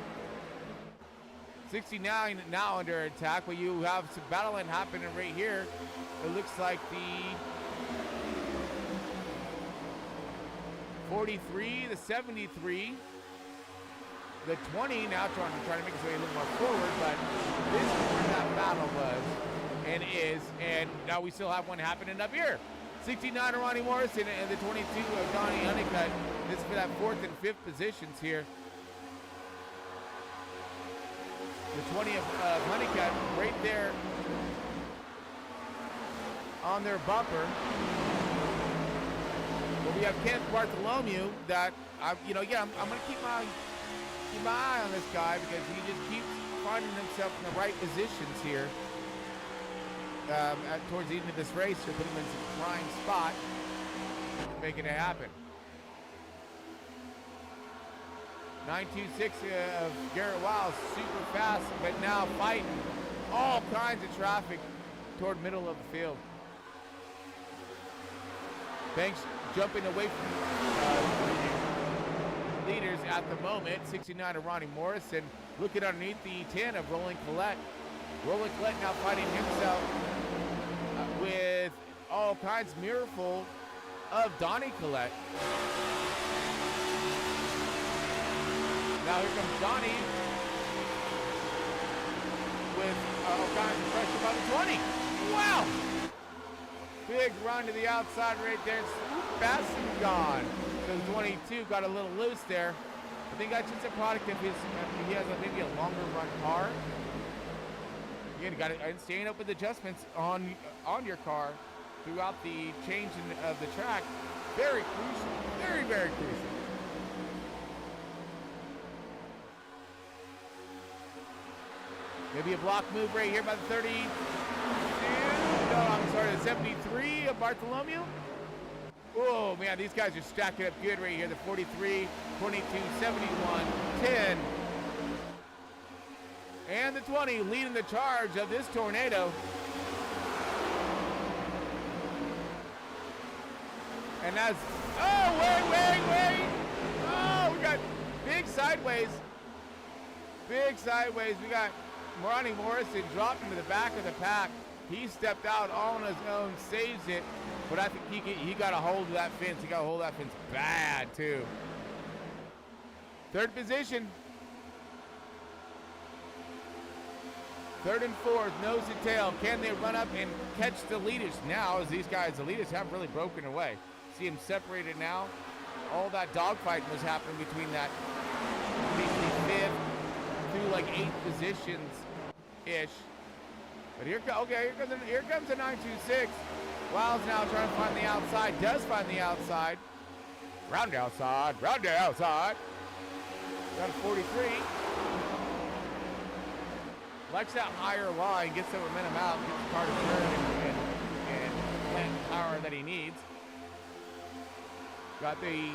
S1: 69 now under attack, but you have some battling happening right here. It looks like the 43, the 73, the 20 now trying to make his way a little more forward, but this is where that battle was and is, and now we still have one happening up here. 69 of Ronnie Morrison and the 22 of Donnie Honeycutt. This is for that 4th and 5th positions here. The 20 of Honeycutt right there on their bumper. But we have Kent Bartholomew that, I'm going to keep my eye on this guy because he just keeps finding himself in the right positions here. Towards the end of this race, to put him in some prime spot, making it happen. 926 of Garrett Wiles, super fast, but now fighting all kinds of traffic toward middle of the field. Banks jumping away from leaders at the moment. 69 of Ronnie Morrison, looking underneath the 10 of Roland Collette. Roland Collette now fighting himself with all kinds mirrorful of Donnie Collette. Now here comes Donnie with all kinds of pressure by the 20. Wow! Big run to the outside right there. Fast and gone. So the 22 got a little loose there. I think that's just a product of his, he has maybe a longer run car. Again, you got to staying up with adjustments on your car throughout the changing of the track. Very crucial. Very, very crucial. Maybe a block move right here by the 30. The 73 of Bartholomew. Oh, man, these guys are stacking up good right here. The 43, 22, 71, 10. And the 20 leading the charge of this tornado. And that's, oh, wait. Oh, we got big sideways. Big sideways. We got Ronnie Morrison dropped into the back of the pack. He stepped out all on his own, saves it. But I think he got a hold of that fence. He got a hold of that fence bad, too. 3rd position. 3rd and 4th, nose to tail. Can they run up and catch the leaders now? As these guys, the leaders haven't really broken away. See them separated now. All that dogfighting was happening between that basically 5th through like 8th positions-ish. But here comes the 926. Wiles now trying to find the outside. Does find the outside. Round the outside. Got a 43. Likes that higher line. Gets the momentum out. Gets the car to turn and plant power that he needs. Got the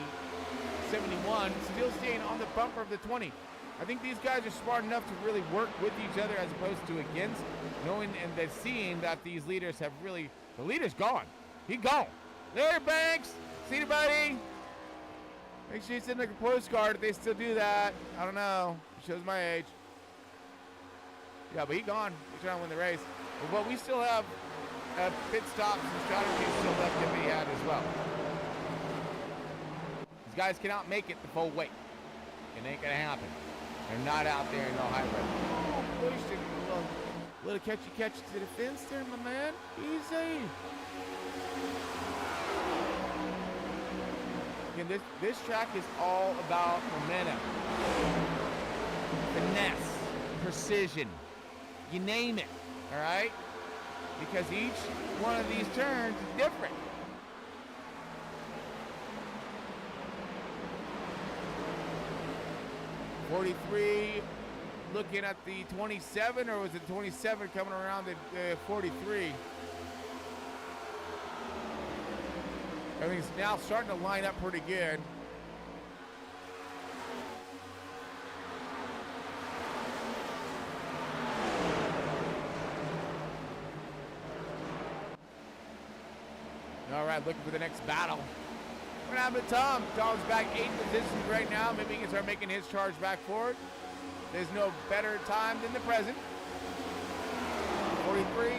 S1: 71. Still staying on the bumper of the 20. I think these guys are smart enough to really work with each other as opposed to against, knowing and then seeing that these leaders have really, the leader's gone. He gone. Later, Banks. See you, buddy. Make sure you send like a postcard if they still do that. I don't know. It shows my age. Yeah, but he gone. He's trying to win the race. But we still have pit stops and strategies still left to be had as well. These guys cannot make it the full weight. It ain't gonna happen. They're not out there in no high rate. Oh, push it. Little catchy to the fence there, my man. Easy. Again, this track is all about momentum, finesse, precision, you name it, all right? Because each one of these turns is different. .43, looking at the 27, or was it 27 coming around at 43? Everything's now starting to line up pretty good. All right, looking for the next battle. What happened to Tom? Tom's back 8 positions right now. Maybe he can start making his charge back forward. There's no better time than the present. 43.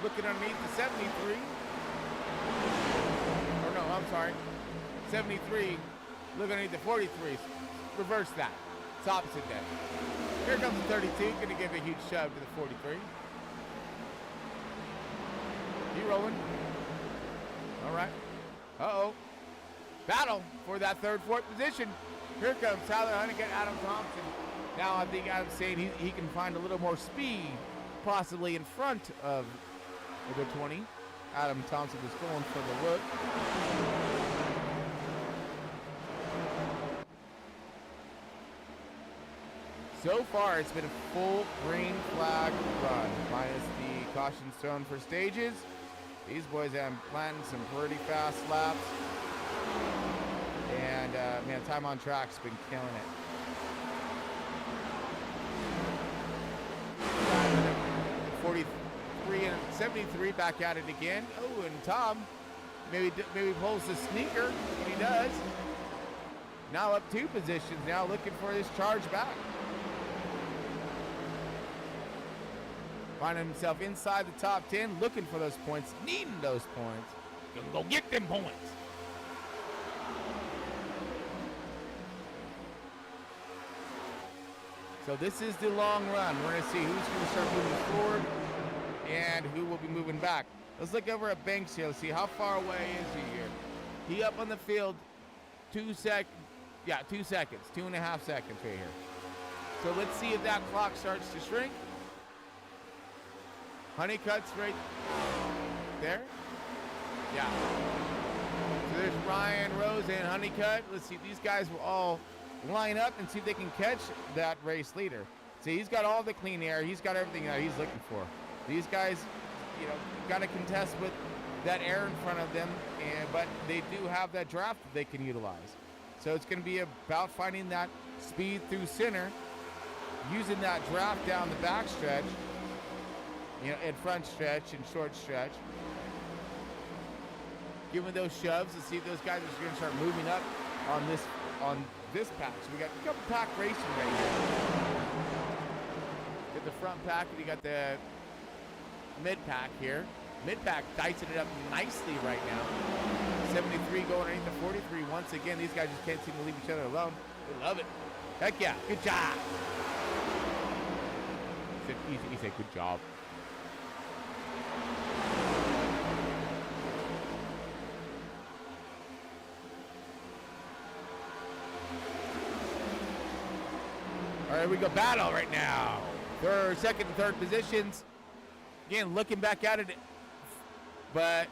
S1: Looking underneath the 73. Or no, I'm sorry. 73. Looking underneath the 43. Reverse that. It's opposite that. Here comes the 32. Going to give a huge shove to the 43. Keep rolling. All right. Uh-oh. Battle for that third, fourth position. Here comes Tyler Honeycutt, Adam Thompson. Now I think Adam's saying he can find a little more speed, possibly in front of the 20. Adam Thompson is going for the look. So far, it's been a full green flag run, minus the caution thrown for stages. These boys have planted some pretty fast laps. And, man, time on track's been killing it. 43 and 73 back at it again. Oh, and Tom maybe pulls the sneaker, and he does. Now up 2 positions, now looking for his charge back. Finding himself inside the top 10, looking for those points, needing those points. Gonna go get them points. So this is the long run. We're gonna see who's gonna start moving forward and who will be moving back. Let's look over at Banks here. Let's see how far away is he here. He up on the field 2 seconds. Yeah, 2 seconds, 2.5 seconds right here. So let's see if that clock starts to shrink. Honeycutt's right there. Yeah. So there's Ryan Rose and Honeycutt. Let's see if these guys will all line up and see if they can catch that race leader. See, he's got all the clean air. He's got everything that he's looking for. These guys, you know, got to contest with that air in front of them, but they do have that draft that they can utilize. So it's going to be about finding that speed through center, using that draft down the back stretch, you know, in front stretch and short stretch. Giving those shoves to see if those guys are going to start moving up on this pack. So we got a couple pack racing right here. Get the front pack and you got the mid pack here. Mid pack dicing it up nicely right now. 73 going underneath the 43. Once again, these guys just can't seem to leave each other alone. They love it. Heck yeah, good job. He said good job. All right, we go battle right now. Second and third positions. Again, looking back at it, but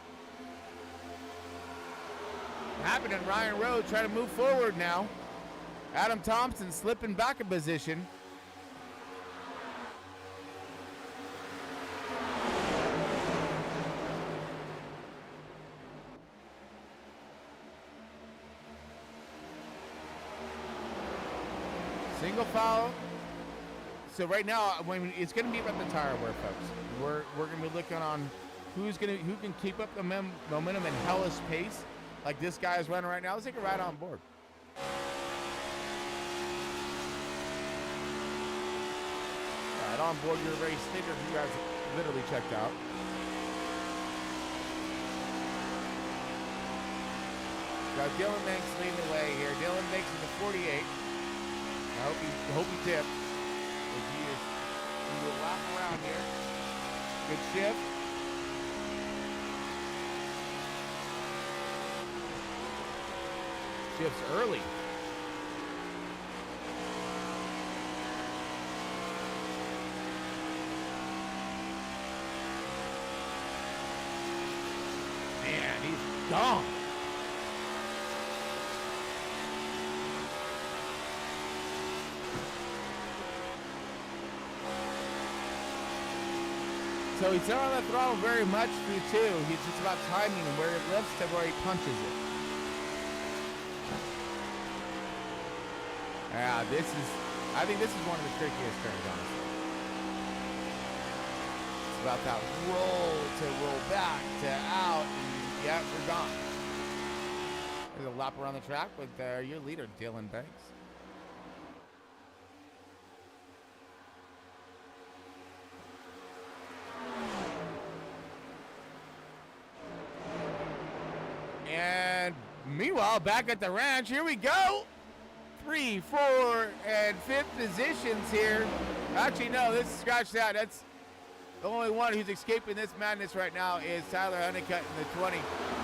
S1: happening. Ryan Rowe trying to move forward now. Adam Thompson slipping back a position. Single foul. So right now, it's going to be about the tire wear, folks. We're going to be looking on who can keep up the momentum and hellish pace like this guy is running right now. Let's take a ride on board. That onboard your race sticker you guys literally checked out. Got Dylan Banks leading the way here. Dylan Banks in the 48. I hope he tipped. He will lap around here. Good shift. Shifts early. Man, he's gone. So he's not on the throttle very much through two. He's just about timing and where it lifts to where he punches it. Yeah, I think this is one of the trickiest turns, honestly. It's about that roll back to out, and yeah, we're gone. There's a lap around the track with your leader, Dylan Banks. And meanwhile, back at the ranch, here we go. 3, 4, and 5th positions here. Actually, no, let's scratch that. That's the only one who's escaping this madness right now is Tyler Honeycutt in the 20.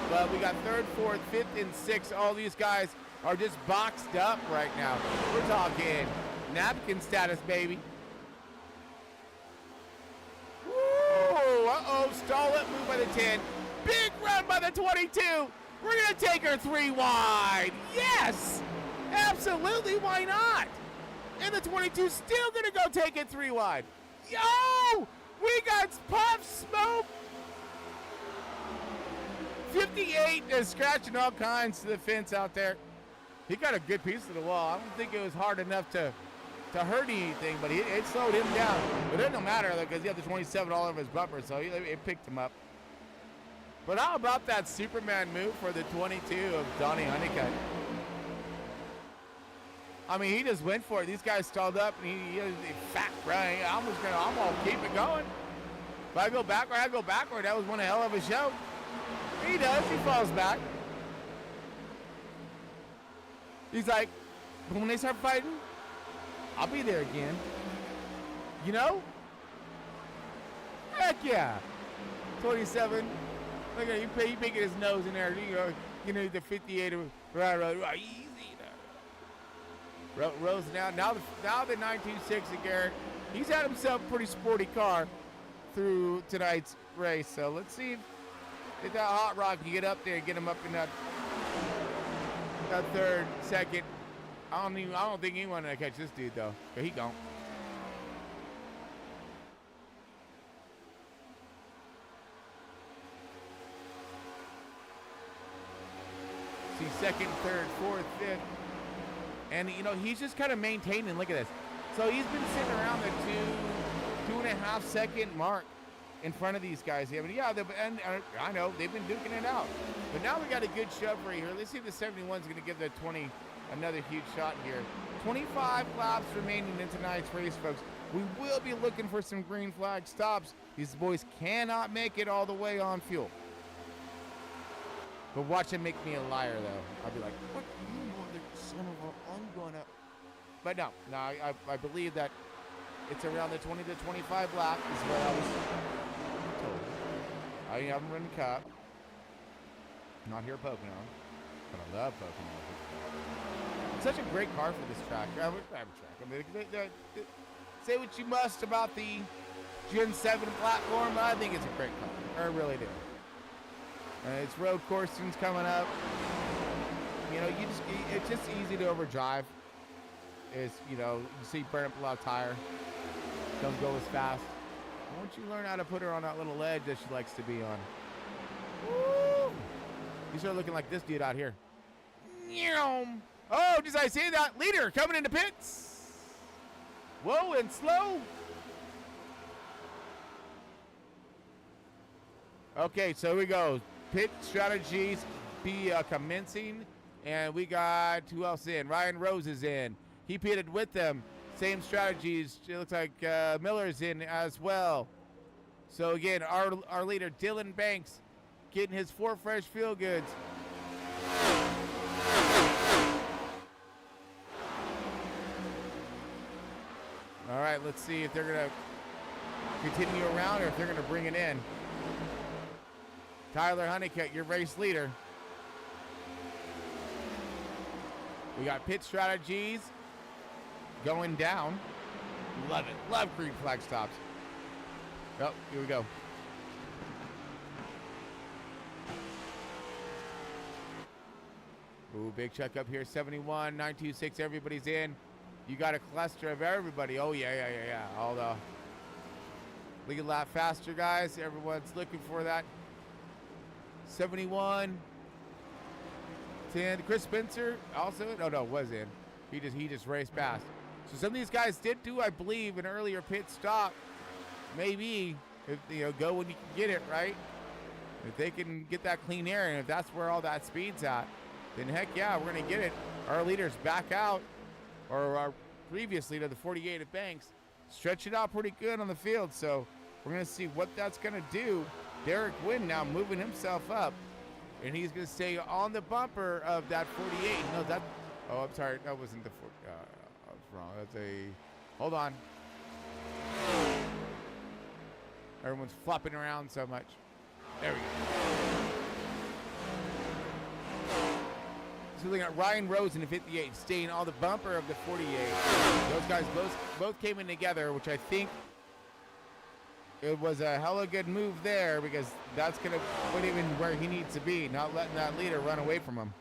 S1: But we got 3rd, 4th, 5th, and 6th. All these guys are just boxed up right now. We're talking napkin status, baby. Woo! Uh-oh, stall up, move by the 10. Big run by the 22. We're going to take her 3 wide. Yes! Absolutely, why not? And the 22 still going to go take it 3 wide. Yo! We got Puff Smoke. 58 is scratching all kinds to the fence out there. He got a good piece of the wall. I don't think it was hard enough to hurt anything, but it slowed him down. But it doesn't matter because he had the 27 all over his bumper, so it picked him up. But how about that Superman move for the 22 of Donnie Honeycutt? I mean, he just went for it. These guys stalled up, and he fat right. I'm gonna keep it going. If I go backward, I go backward. That was one hell of a show. He does. He falls back. He's like, but when they start fighting, I'll be there again. You know? Heck yeah. 27. Look at him, he picking his nose in there. You know the 58 right, easy. Rose now the 926 of Garrett. He's had himself a pretty sporty car through tonight's race. So let's see if that hot rod can get up there and get him up in that 3rd, 2nd. I don't think anyone can catch this dude though. But he don't. See 2nd, 3rd, 4th, 5th. And, he's just kind of maintaining. Look at this. So he's been sitting around the 2.5 second mark in front of these guys. Yeah, I know, they've been duking it out. But now we got a good shove right here. Let's see if the 71 is going to give the 20 another huge shot here. 25 laps remaining in tonight's race, folks. We will be looking for some green flag stops. These boys cannot make it all the way on fuel. But watch him make me a liar, though. I'll be like, what? You mother son of a... I'm gonna... But no, I believe that it's around the 20 to 25 lap is what I was told. I haven't run Cup. Not here POCONO. But I love POCONO. It's such a great car for this track. I mean, say what you must about the Gen 7 platform, but I think it's a great car. I really do. It's road coursing's coming up. It's just easy to overdrive. You see burn up a lot of tire. Don't go as fast. Why don't you learn how to put her on that little ledge that she likes to be on? Woo! You start looking like this dude out here. Oh, did I see that leader coming into pits? Whoa, and slow. Okay, so here we go. Pit strategies be commencing, and we got who else in? Ryan Rose is in. He pitted with them. Same strategies. It looks like Miller's in as well. So again, our leader, Dylan Banks, getting his 4 fresh field goods. All right, let's see if they're going to continue around or if they're going to bring it in. Tyler Honeycutt, your race leader. We got pit strategies going down. Love it. Love green flag stops. Oh, here we go. Ooh, big check up here. 71, 926. Everybody's in. You got a cluster of everybody. Oh, yeah. All the lead a lot faster, guys. Everyone's looking for that. 71. 10. Chris Spencer also. No, was in. He just raced past. So some of these guys did do, I believe, an earlier pit stop. Maybe if go when you can get it, right? If they can get that clean air, and if that's where all that speed's at, then heck yeah, we're gonna get it. Our leaders back out, or our previous leader, the 48 at Banks, stretch it out pretty good on the field. So we're gonna see what that's gonna do. Derek Wynn now moving himself up, and he's gonna stay on the bumper of that 48. No, that. Oh, I'm sorry, that wasn't the 40. I was wrong. That's a. Hold on. Everyone's flopping around so much. There we go. So we got Ryan Rosen in 58, staying on the bumper of the 48. Those guys both came in together, which I think it was a hella good move there, because that's going to put him in where he needs to be, not letting that leader run away from him.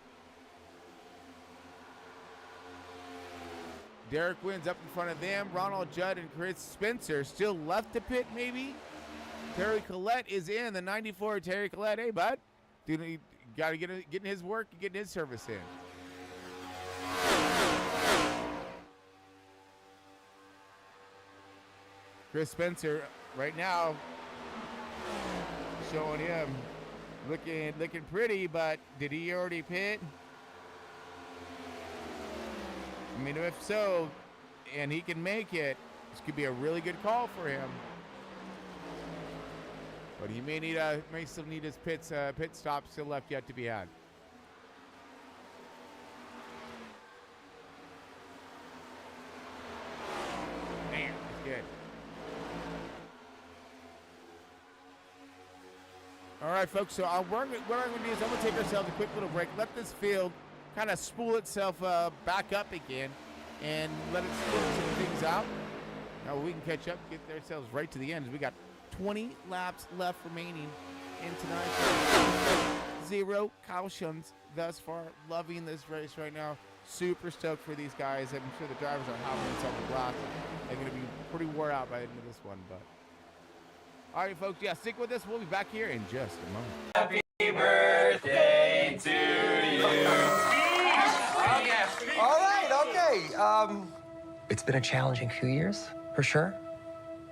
S1: Derek Wynn's up in front of them. Ronald Judd and Chris Spencer still left the pit, maybe. Terry Collette is in, the 94. Terry Collette, hey, bud. Dude, he got to getting his work and getting his service in. Chris Spencer, right now, showing him looking pretty, but did he already pit? I mean, if so, and he can make it, this could be a really good call for him. But he may still need his pit stop still left yet to be had. Man, that's good. All right, folks. So what I'm going to do is I'm going to take ourselves a quick little break. Let this field kind of spool itself back up again, and let it spool some things out. Now we can catch up, get ourselves right to the end. We got 20 laps left remaining in tonight's 0 cautions thus far. Loving this race right now. Super stoked for these guys. I'm sure the drivers are having themselves a blast. They're going to be pretty wore out by the end of this one. But all right, folks. Yeah, stick with us. We'll be back here in just a moment.
S4: Happy birthday to you.
S9: All right, okay. It's been a challenging few years, for sure.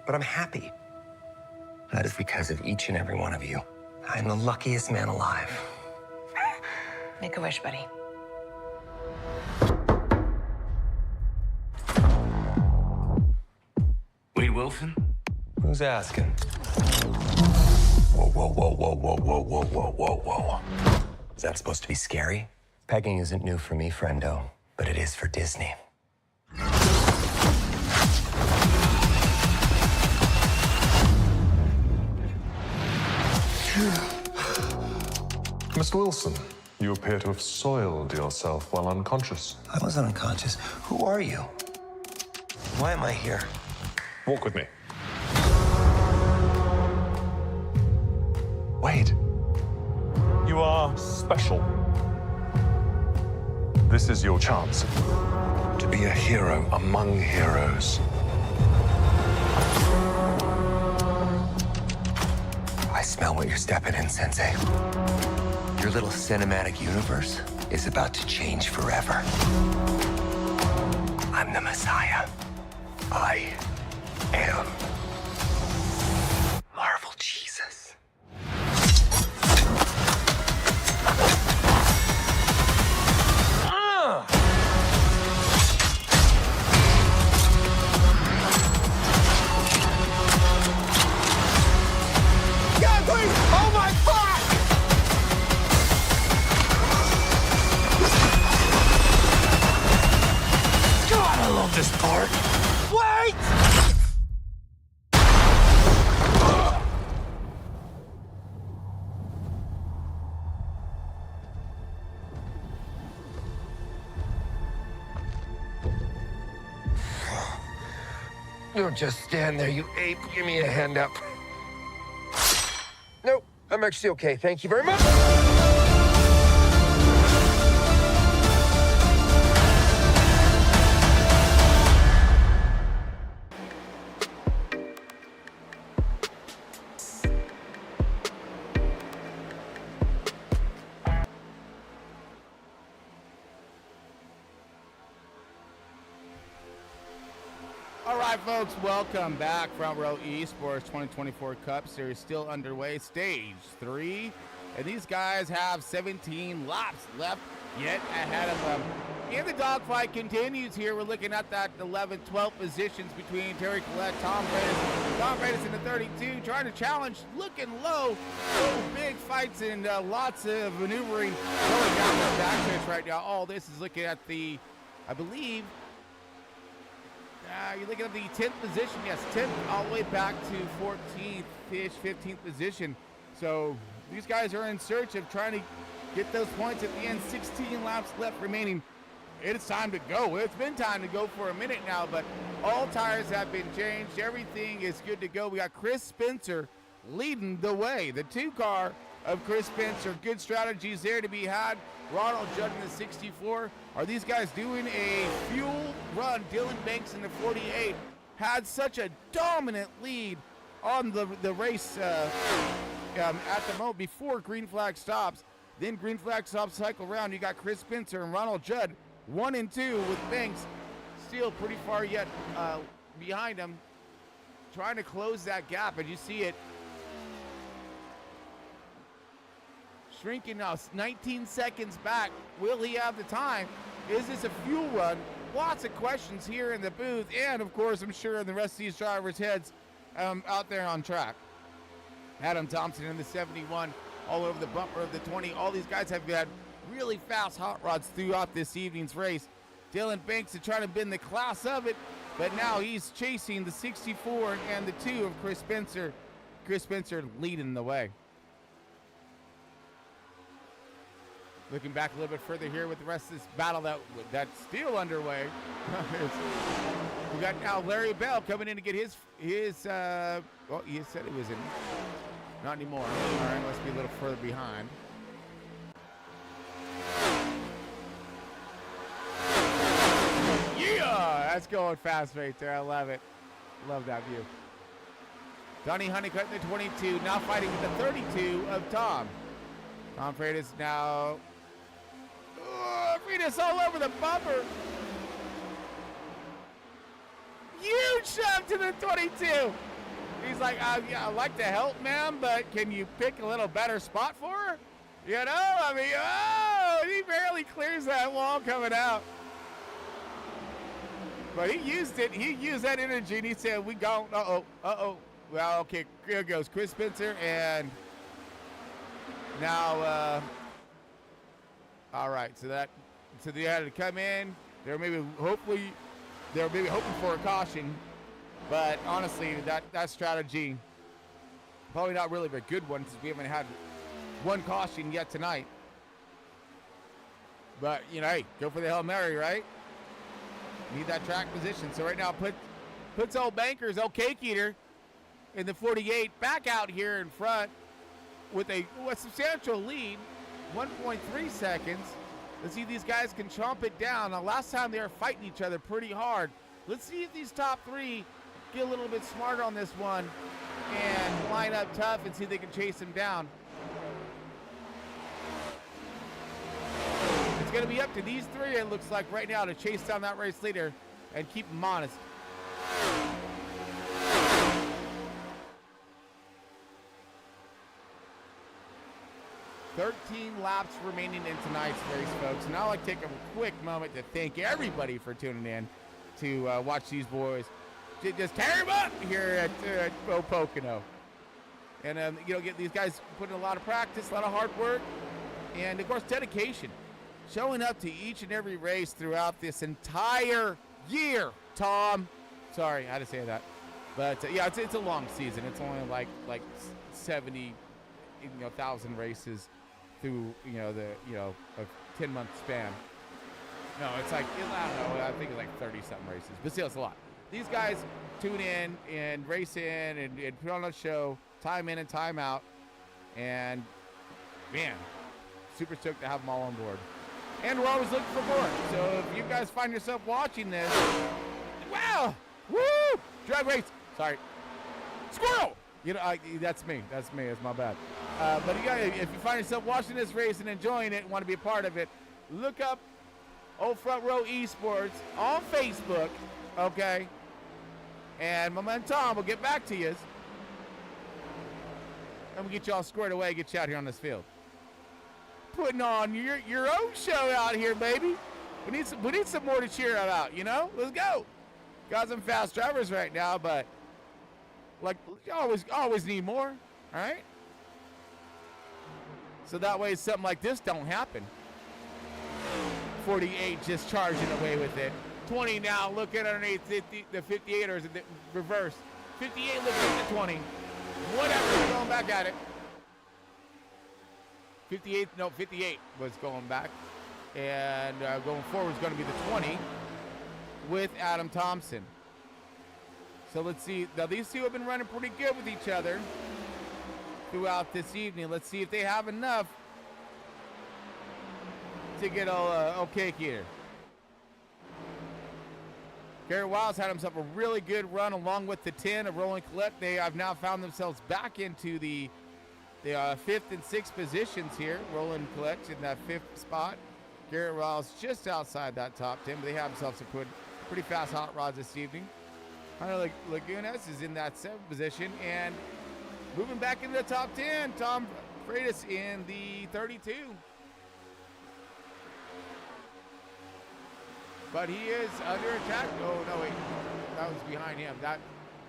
S9: But I'm happy. That is because of each and every one of you. I'm the luckiest man alive.
S10: Make a wish, buddy.
S7: Wade Wilson?
S9: Who's asking? Whoa, whoa, whoa, whoa, whoa, whoa, whoa, whoa, whoa, whoa. Is that supposed to be scary? Pegging isn't new for me, friendo, but it is for Disney.
S11: Mr. Wilson, you appear to have soiled yourself while unconscious.
S9: I wasn't unconscious. Who are you? Why am I here?
S11: Walk with me. Wade, you are special. This is your chance to be a hero among heroes.
S9: I smell what you're stepping in, Sensei. Your little cinematic universe is about to change forever. I'm the Messiah. I am Marvel Jesus.
S11: want this part?
S5: Wait!
S9: Don't just stand there, you ape. Give me a hand up. Nope, I'm actually okay. Thank you very much.
S1: All right, folks, welcome back. Front Row Esports 2024 Cup Series still underway, stage 3. And these guys have 17 laps left yet ahead of them. And the dogfight continues here. We're looking at that 11th, 12th positions between Terry Collette, Tom Freitas. Tom Freitas in the 32, trying to challenge, looking low. Oh, big fights and lots of maneuvering going down the backstretch right now. All this is looking at the, I believe, you're looking at the 10th position. Yes, 10th all the way back to 14th-ish, 15th position. So these guys are in search of trying to get those points at the end. 16 laps left remaining. It's time to go. It's been time to go for a minute now, but all tires have been changed. Everything is good to go. We got Chris Spencer leading the way. The 2-car of Chris Spencer. Good strategies there to be had. Ronald Judd in the 64. Are these guys doing a fuel run? Dylan Banks in the 48 had such a dominant lead on the race at the moment before green flag stops. Then green flag stops, cycle round. You got Chris Spencer and Ronald Judd 1 and 2 with Banks still pretty far yet behind him, trying to close that gap. And you see it shrinking now, 19 seconds back. Will he have the time? Is this a fuel run? Lots of questions here in the booth, and of course, I'm sure in the rest of these drivers' heads out there on track. Adam Thompson in the 71, all over the bumper of the 20. All these guys have had really fast hot rods throughout this evening's race. Dylan Banks is trying to bend the class of it, but now he's chasing the 64 and the 2 of Chris Spencer. Chris Spencer leading the way. Looking back a little bit further here with the rest of this battle that's still underway. We got now Larry Bell coming in to get his well, he said it was in, not anymore. All right, must be a little further behind. Yeah, that's going fast right there. I love it. Love that view. Donnie Honeycutt in the 22, now fighting with the 32 of Tom. Tom Freitas now. Freitas all over the bumper. Huge shove to the 22. He's like, yeah, I'd like to help, ma'am, but can you pick a little better spot for her? You know, I mean, oh, he barely clears that wall coming out. But he used it. He used that energy, and he said, we gone. Uh-oh. Well, okay, here goes Chris Spencer, and now, all right, so they had to come in. They were maybe hoping for a caution, but honestly, that strategy probably not really a good one since we haven't had one caution yet tonight. But you know, hey, go for the Hail Mary, right? Need that track position. So right now, puts old Bankers, old Cake Eater, in the 48 back out here in front with a substantial lead, 1.3 seconds. Let's see if these guys can chomp it down. Now, last time they were fighting each other pretty hard. Let's see if these top 3 get a little bit smarter on this one and line up tough and see if they can chase him down. It's going to be up to these 3, it looks like right now, to chase down that race leader and keep him honest. 13 laps remaining in tonight's race, folks. And I'd like to take a quick moment to thank everybody for tuning in to watch these boys just tear them up here at POCONO. And, you know, get these guys putting a lot of practice, a lot of hard work, and, of course, dedication. Showing up to each and every race throughout this entire year, Tom. Sorry, I had to say that. But yeah, it's a long season. It's only like 70,000 races through a 10-month span. No, it's like, I don't know, I think it's like 30-something races, but still, it's a lot. These guys tune in and race in and put on a show, time in and time out, and man, super stoked to have them all on board. And we're always looking for more. So if you guys find yourself watching this, wow, woo, drag race. Sorry, squirrel. That's me. That's my bad. But you guys, if you find yourself watching this race and enjoying it and want to be a part of it, look up Old Front Row Esports on Facebook, okay? And my man Tom will get back to you. And we'll get you all squared away, get you out here on this field. Putting on your own show out here, baby. We need some more to cheer out, Let's go. Got some fast drivers right now, but like you always need more, all right? So that way something like this don't happen. 48 just charging away with it. 20 now looking underneath the 58, or is it the reverse? 58 looking at the 20. Whatever, going back at it. 58 was going back. And going forward is going to be the 20 with Adam Thompson. So let's see. Now these two have been running pretty good with each other throughout this evening. Let's see if they have enough to get all cake here. Garrett Wiles had himself a really good run along with the 10 of Roland Collette. They have now found themselves back into the 5th and 6th positions here. Roland Collette in that 5th spot. Garrett Wiles just outside that top 10, but they have themselves some pretty fast hot rods this evening. Hunter Lagunas is in that 7th position, and moving back into the top 10, Tom Freitas in the 32. But he is under attack. Oh, no, wait. That was behind him.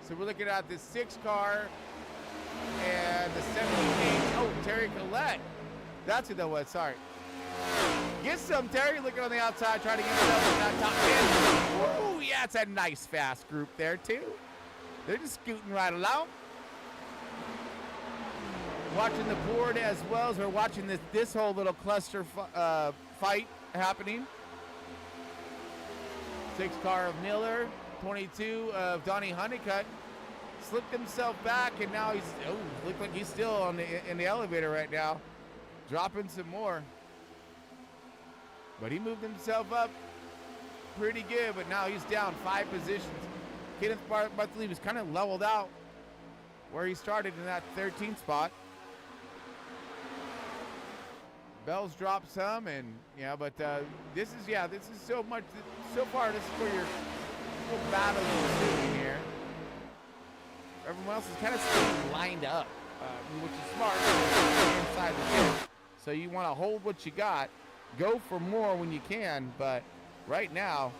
S1: So we're looking at the 6 car and the 17. Oh, Terry Collette. That's who that was. Sorry. Get some, Terry. Looking on the outside, trying to get himself in that top 10. Oh, yeah, it's a nice fast group there, too. They're just scooting right along. Watching the board as well as we're watching this whole little cluster fight happening. 6 car of Miller, 22 of Donnie Honeycutt. Slipped himself back, and now looks like he's still in the elevator right now, dropping some more. But he moved himself up pretty good, but now he's down 5 positions. Kenneth Bartley was kind of leveled out where he started in that 13th spot. Bell's dropped some, and but this is so much. So far, this is where your little battle is sitting here. Everyone else is kind of staying lined up, which is smart inside the game. So you want to hold what you got, go for more when you can, but right now,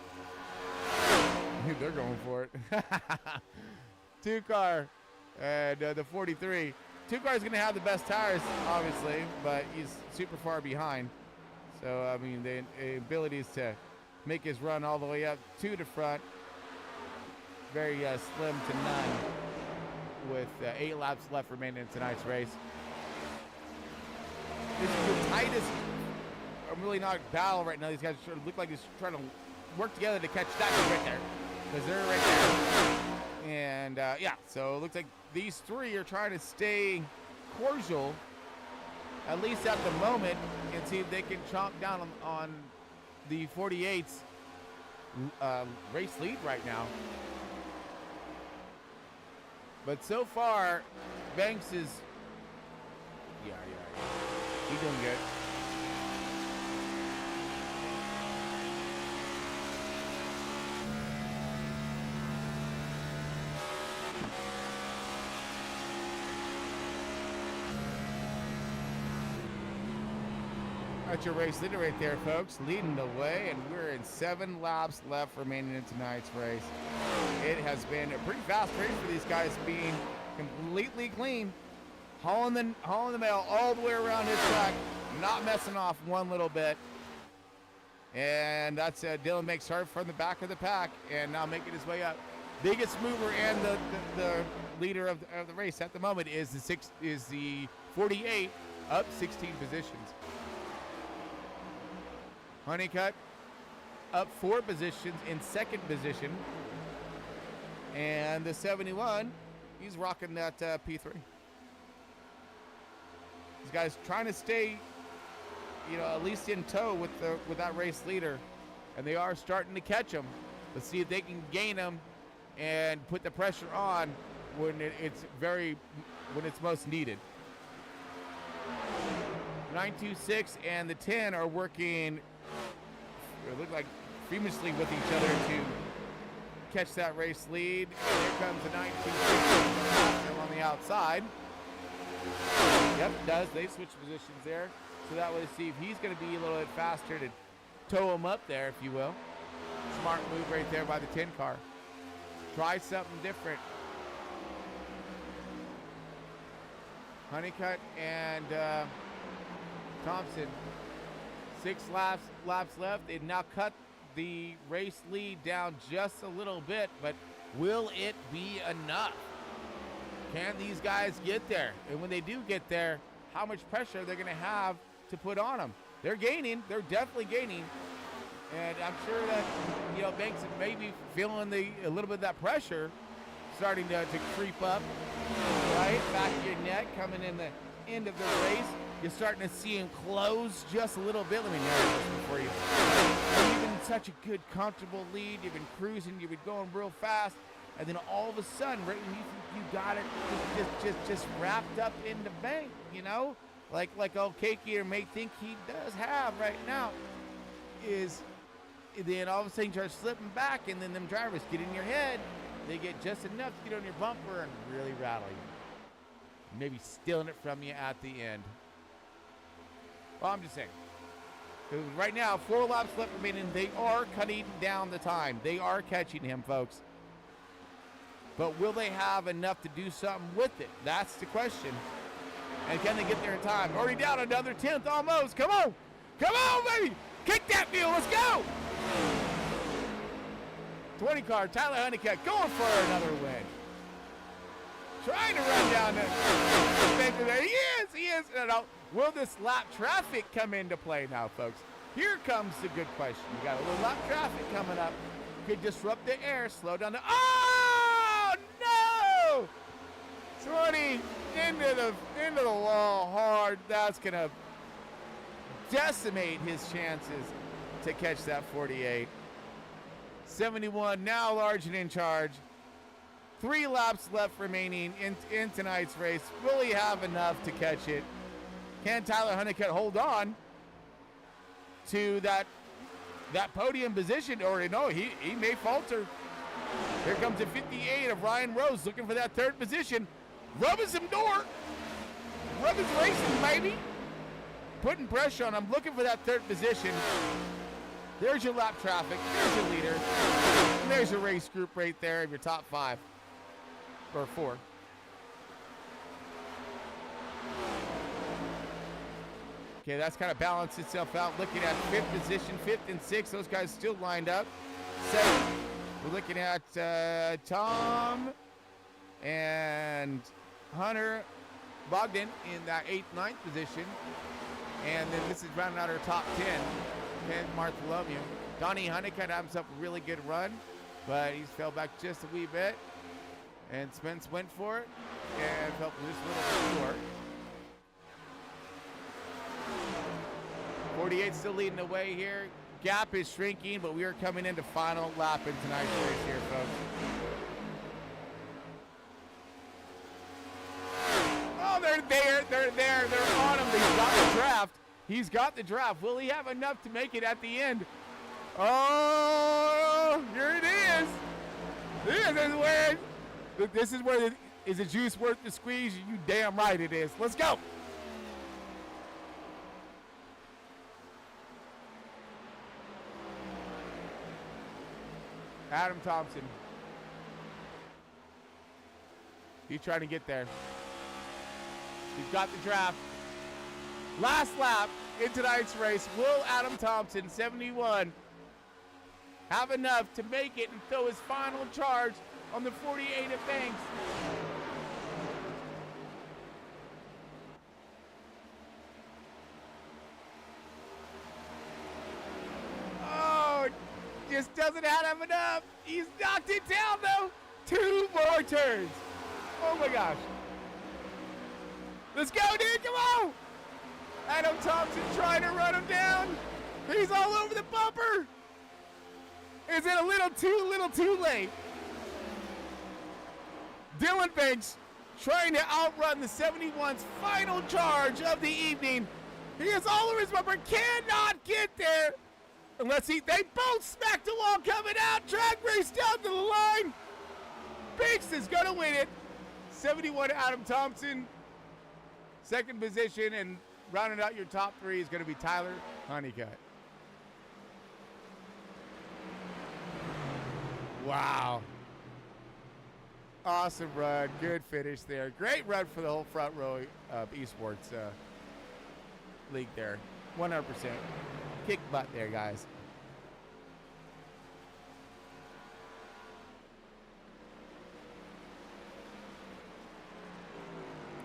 S1: they're going for it. 2 car and the 43. 2 car is going to have the best tires, obviously, but he's super far behind. So, I mean, the abilities to make his run all the way up to the front, very slim to none, with 8 laps left remaining in tonight's race. This is the tightest, really not battle right now. These guys look like they're trying to work together to catch that guy right there, because they're right there. And, so it looks like these 3 are trying to stay cordial, at least at the moment, and see if they can chomp down on the 48's race lead right now. But so far, Banks is, he's doing good. That's your race leader right there, folks, leading the way, and we're in 7 laps left remaining in tonight's race. It has been a pretty fast race for these guys, being completely clean, hauling the mail all the way around his track, not messing off one little bit. And that's Dylan makes start from the back of the pack and now making his way up. Biggest mover and the leader of the race at the moment is the 48, up 16 positions. Honeycutt up 4 positions in second position. And the 71, he's rocking that P3. These guys trying to stay, at least in tow with that race leader, and they are starting to catch him. Let's see if they can gain him and put the pressure on when it's most needed. 926 and the 10 are working. It look like feverishly with each other to catch that race lead. And here comes the 926 on the outside. Yep, does. They switch positions there. So that way, see if he's going to be a little bit faster to tow him up there, if you will. Smart move right there by the 10 car. Try something different. Honeycutt and Thompson. 6 laps left. They've now cut the race lead down just a little bit, but will it be enough? Can these guys get there? And when they do get there, how much pressure they're going to have to put on them? They're gaining. They're definitely gaining. And I'm sure that, Banks is maybe feeling a little bit of that pressure starting to creep up, right? Back of your neck coming in the end of the race. You're starting to see him close just a little bit. Let me narrow this for you. You've been in such a good, comfortable lead. You've been cruising. You've been going real fast. And then all of a sudden, right when you got it just wrapped up in the bank, like old Cakey may think he does have right now, is then all of a sudden you start slipping back, and then them drivers get in your head. They get just enough to get on your bumper and really rattle you. Maybe stealing it from you at the end. Well, I'm just saying. Right now, 4 laps left remaining. They are cutting down the time. They are catching him, folks. But will they have enough to do something with it? That's the question. And can they get there in time? Already down another 10th almost. Come on. Come on, baby. Kick that wheel. Let's go. 20 car, Tyler Honeycutt going for another win. Trying to run down the center there. He is. No. Will this lap traffic come into play now, folks? Here comes the good question. You got a little lap traffic coming up. Could disrupt the air, slow down the... Oh, no! 20 into the wall hard. That's going to decimate his chances to catch that 48. 71 now large and in charge. 3 laps left remaining in tonight's race. Will he have enough to catch it? Can Tyler Honeycutt hold on to that podium position? Or no, he may falter. Here comes the 58 of Ryan Rose looking for that 3rd position. Rubbing some door. Rubbing racing, maybe. Putting pressure on him, looking for that 3rd position. There's your lap traffic. There's your leader. And there's your race group right there of your top 5. Or 4. Okay, that's kind of balanced itself out. Looking at 5th position, 5th and 6th. Those guys still lined up. 7th. We're looking at Tom and Hunter Bogdan in that 8th, 9th position. And then this is rounding out our top 10. Ken Bartholomew. Donnie Honeycutt had himself a really good run, but he's fell back just a wee bit. And Spence went for it and fell just a little bit short. 48 still leading the way here. Gap is shrinking, but we are coming into final lap in tonight's race here, folks. Oh, they're there. They're on him. He's got the draft. He's got the draft. Will he have enough to make it at the end? Oh, here it is. This is where is the juice worth the squeeze? You damn right it is. Let's go. Adam Thompson. He's trying to get there. He's got the draft. Last lap. in tonight's race. Will Adam Thompson, 71, have enough to make it and throw his final charge on the 48 at Banks? Oh, just doesn't have enough. He's knocked it down, though. 2 more turns. Oh, my gosh. Let's go, dude. Come on. Adam Thompson trying to run him down. He's all over the bumper. Is it a little too late? Dylan Banks trying to outrun the 71's final charge of the evening. He is all over his bumper. Cannot get there. Unless they both smack the wall coming out. Drag race down to the line. Banks is going to win it. 71 Adam Thompson. Second position, and rounding out your top 3 is going to be Tyler Honeycutt. Wow. Awesome run. Good finish there. Great run for the whole front row of esports league there. 100%. Kick butt there, guys.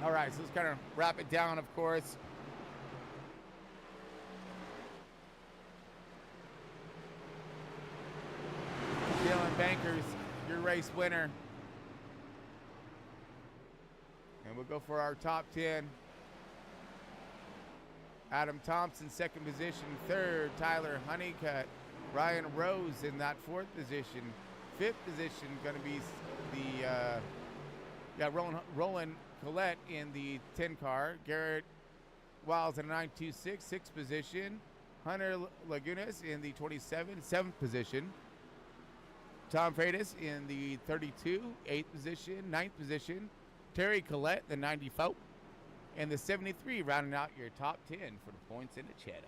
S1: All right, so let's kind of wrap it down, of course. Dylan Bankers, your race winner. And we'll go for our top 10. Adam Thompson, second position. Third, Tyler Honeycutt. Ryan Rose in that 4th position. 5th position going to be the Roland Collette in the 10 car. Garrett Wiles in a 926, 6th position. Hunter Lagunas in the 27, 7th position. Tom Freitas in the 32, 8th position. 9th position. Terry Collette, the 94. And the 73, rounding out your top 10 for the points in the Cheddar.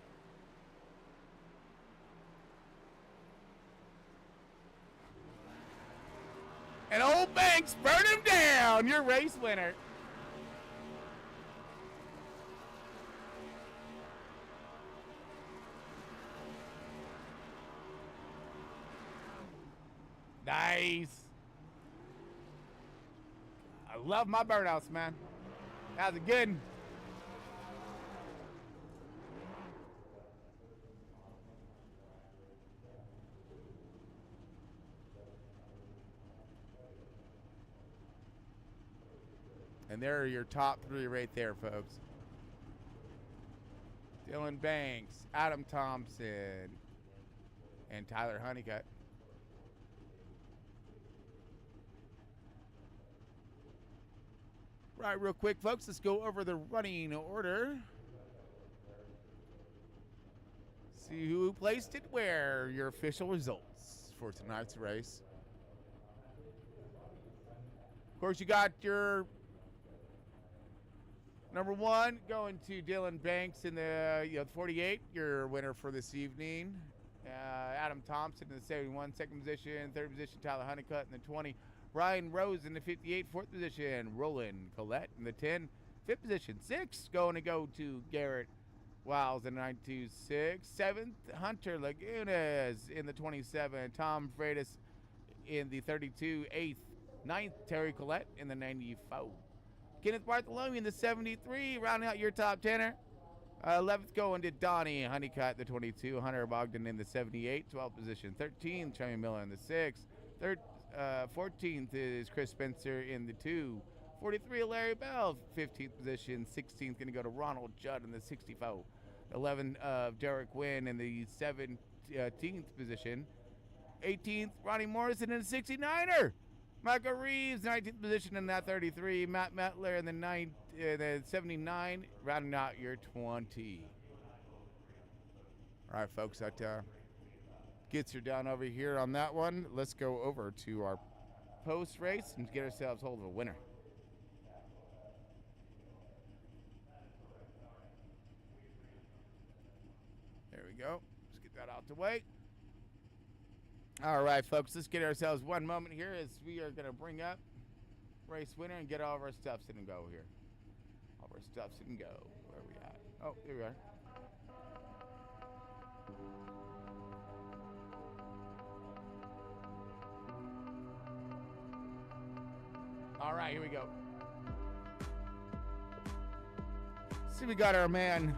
S1: And old Banks, burn him down, your race winner. Nice. I love my burnouts, man. That was a good one. And there are your top 3 right there, folks. Dylan Banks, Adam Thompson, and Tyler Honeycutt. Right, real quick, folks, let's go over the running order. See who placed it where. Your official results for tonight's race. Of course, you got your number 1 going to Dylan Banks in the 48, your winner for this evening. Adam Thompson in the 71, 2nd position. 3rd position, Tyler Honeycutt in the 20. Ryan Rose in the 58, 4th position. Roland Collette in the 10, 5th position. 6 going to go to Garrett Wiles in the 926. 7th, Hunter Lagunas in the 27. Tom Freitas in the 32. 8th, 9th, Terry Collette in the 94. Kenneth Bartholomew in the 73, rounding out your top 10er. 11th going to Donnie Honeycutt, the 22. Hunter Bogdan in the 78, 12th position. 13th, Trey Miller in the 6. 14th is Chris Spencer in the 2. 43, Larry Bell, 15th position. 16th going to go to Ronald Judd in the 64. 11, Derek Wynn in the 17th position. 18th, Ronnie Morrison in the 69er. Michael Reeves, 19th position in that 33. Matt Mettler in the 79, rounding out your 20. All right, folks, that gets you down over here on that one. Let's go over to our post race and get ourselves hold of a winner. There we go. Let's get that out the way. All right, folks, let's get ourselves one moment here as we are going to bring up race winner and get all of our stuffs in and go here. All of our stuffs in and go. Where are we at? Oh, here we are. All right, here we go. See, we got our man,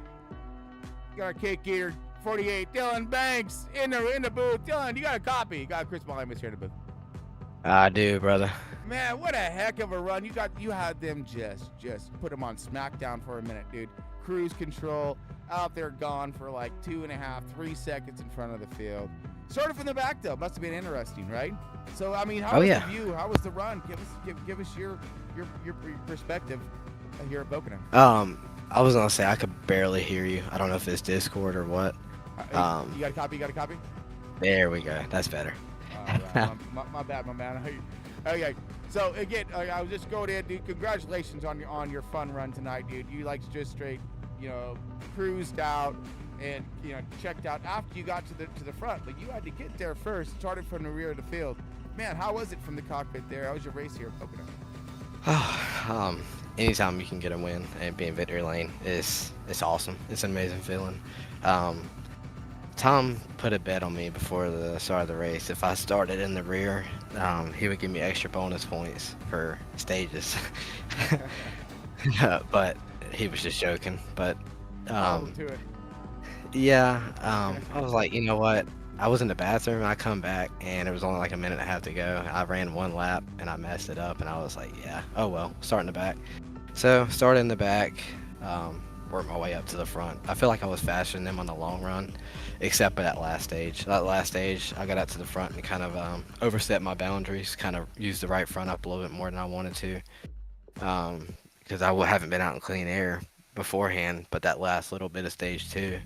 S1: got our cake eater, 48, Dylan Banks in the booth. Dylan, you got a copy. You got Chris Balimus here in the booth.
S12: I do, brother.
S1: Man, what a heck of a run. You had them just put them on SmackDown for a minute, dude. Cruise control, out there gone for like 2.5, 3 seconds in front of the field. Started from the back though. Must have been interesting, right? So I mean, how was the view? How was the run? Give us your perspective here at POCONO.
S12: I was gonna say I could barely hear you. I don't know if it's Discord or what.
S1: You got a copy? You got a copy?
S12: There we go. That's better.
S1: My bad, my man. Okay. So again, I was just going in, dude. Congratulations on your fun run tonight, dude. You like just straight, cruised out and checked out after you got to the front. But you had to get there first. Started from the rear of the field. Man, how was it from the cockpit there? How was your race here at POCONO?
S12: Anytime you can get a win and be in victory lane it's awesome. It's an amazing feeling. Tom put a bet on me before the start of the race. If I started in the rear, he would give me extra bonus points for stages. But he was just joking. But yeah, I was like, you know what? I was in the bathroom and I come back and it was only like a minute and a half to go. I ran one lap and I messed it up and I was like, yeah, oh well, start in the back. So started in the back, worked my way up to the front. I feel like I was faster than them on the long run, except for that last stage. That last stage, I got up to the front and kind of overstepped my boundaries, kind of used the right front up a little bit more than I wanted to, because I haven't been out in clean air beforehand, but that last little bit of stage 2.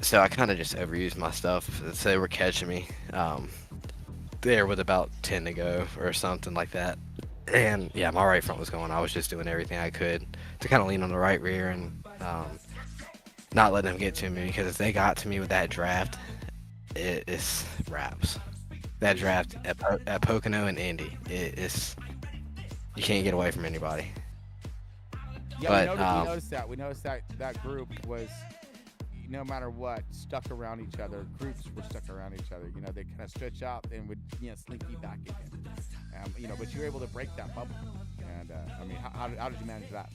S12: So I kind of just overused my stuff. So they were catching me there with about 10 to go or something like that. And yeah, my right front was going. I was just doing everything I could to kind of lean on the right rear and not let them get to me, because if they got to me with that draft, it's wraps. That draft at Pocono and Indy, you can't get away from anybody.
S1: Yeah, but, we noticed that group was, no matter what, stuck around each other. Groups were stuck around each other. They kind of stretch out and would, slink you back again. But you were able to break that bubble. And how did you manage that?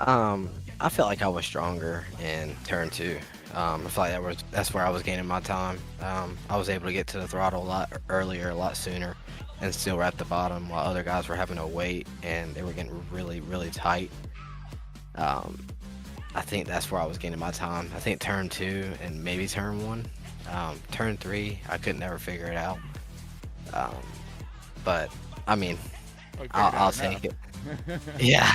S12: I felt like I was stronger in turn 2. I feel like that's where I was gaining my time. I was able to get to the throttle a lot earlier, a lot sooner, and still at the bottom while other guys were having to wait and they were getting really, really tight. I think that's where I was gaining my time. I think turn 2 and maybe turn 1. Turn 3, I could never figure it out. But I mean, I'll take it. Yeah,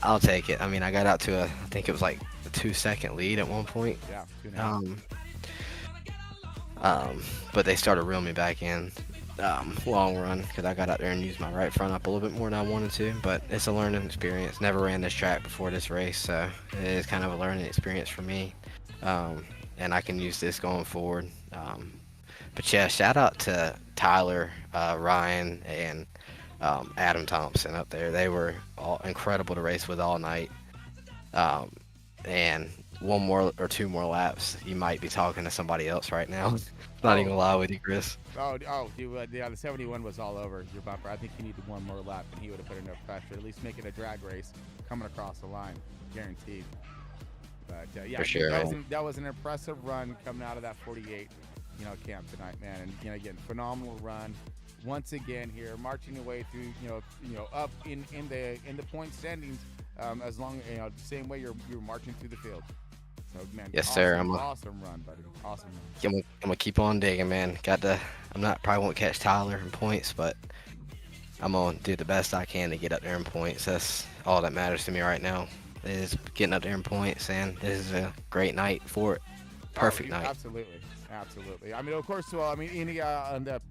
S12: I'll take it. I mean, I got out to I think it was like a 2-second lead at one point.
S1: Yeah.
S12: But they started reeling me back in long run, because I got out there and used my right front up a little bit more than I wanted to. But it's a learning experience. Never ran this track before this race, so it is kind of a learning experience for me. And I can use this going forward. But yeah, shout out to Tyler, Ryan, and Adam Thompson up there. They were all incredible to race with all night. And one more or 2 more laps, you might be talking to somebody else right now. Not even gonna lie with you, Chris.
S1: Dude, yeah, the 71 was all over your bumper. I think you needed one more lap, and he would have put enough pressure, at least make it a drag race coming across the line, guaranteed. But yeah,
S12: for sure.
S1: That was an impressive run coming out of that 48, camp tonight, man. And again, phenomenal run. Once again here, marching your way through, up in the point standings, as long same way you're marching through the field. So man,
S12: yes,
S1: awesome,
S12: sir.
S1: Awesome run, buddy. Awesome run.
S12: I'm gonna keep on digging, man. Probably won't catch Tyler in points, but I'm gonna do the best I can to get up there in points. That's all that matters to me right now, is getting up there in points, and this is a great night for it. Perfect night.
S1: Absolutely. I mean, of course. Well, any the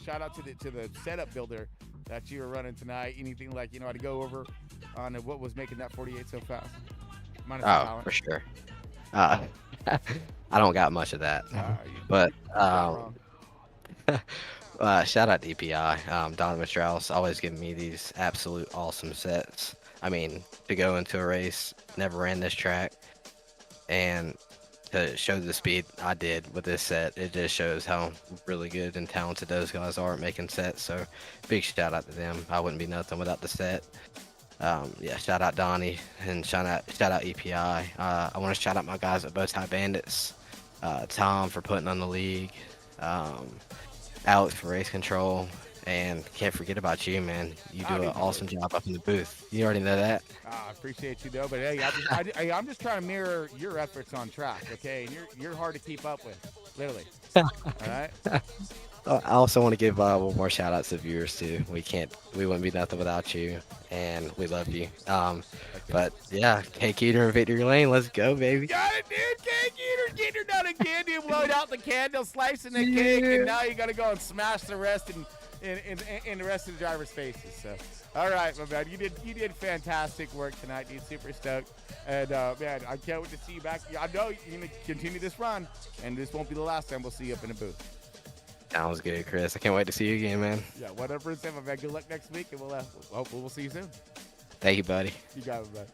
S1: shout out to the setup builder that you were running tonight. Anything like to go over on what was making that 48 so fast?
S12: For sure. I don't got much of that, but shout out to EPI. Donovan Strauss always giving me these absolute awesome sets. I mean, to go into a race, never ran this track, and to show the speed I did with this set. It just shows how really good and talented those guys are at making sets. So big shout out to them. I wouldn't be nothing without the set. Yeah, shout out Donnie and shout out EPI. I want to shout out my guys at Bowtie Bandits, Tom for putting on the league, Alex for race control, and can't forget about you, man. You do an awesome job up in the booth. You already know that.
S1: I appreciate you, though. But hey, I'm just trying to mirror your efforts on track, okay? And you're hard to keep up with, literally. All right.
S12: I also want to give one more shout out to viewers too. We wouldn't be nothing without you, and we love you. But yeah, Cake Eater and Victory Lane, let's go, baby.
S1: Got it, dude. Cake Eater, getting her done again. You blowed out the candle, slicing the cake, and now you got to go and smash the rest in the rest of the drivers' faces. So, all right, my man, you did fantastic work tonight, dude. Super stoked, and man, I can't wait to see you back. I know you're gonna continue this run, and this won't be the last time we'll see you up in the booth.
S12: Sounds good, Chris. I can't wait to see you again, man.
S1: Yeah, whatever it's in, my man. Good luck next week, and we'll see you soon.
S12: Thank you, buddy.
S1: You got it, man.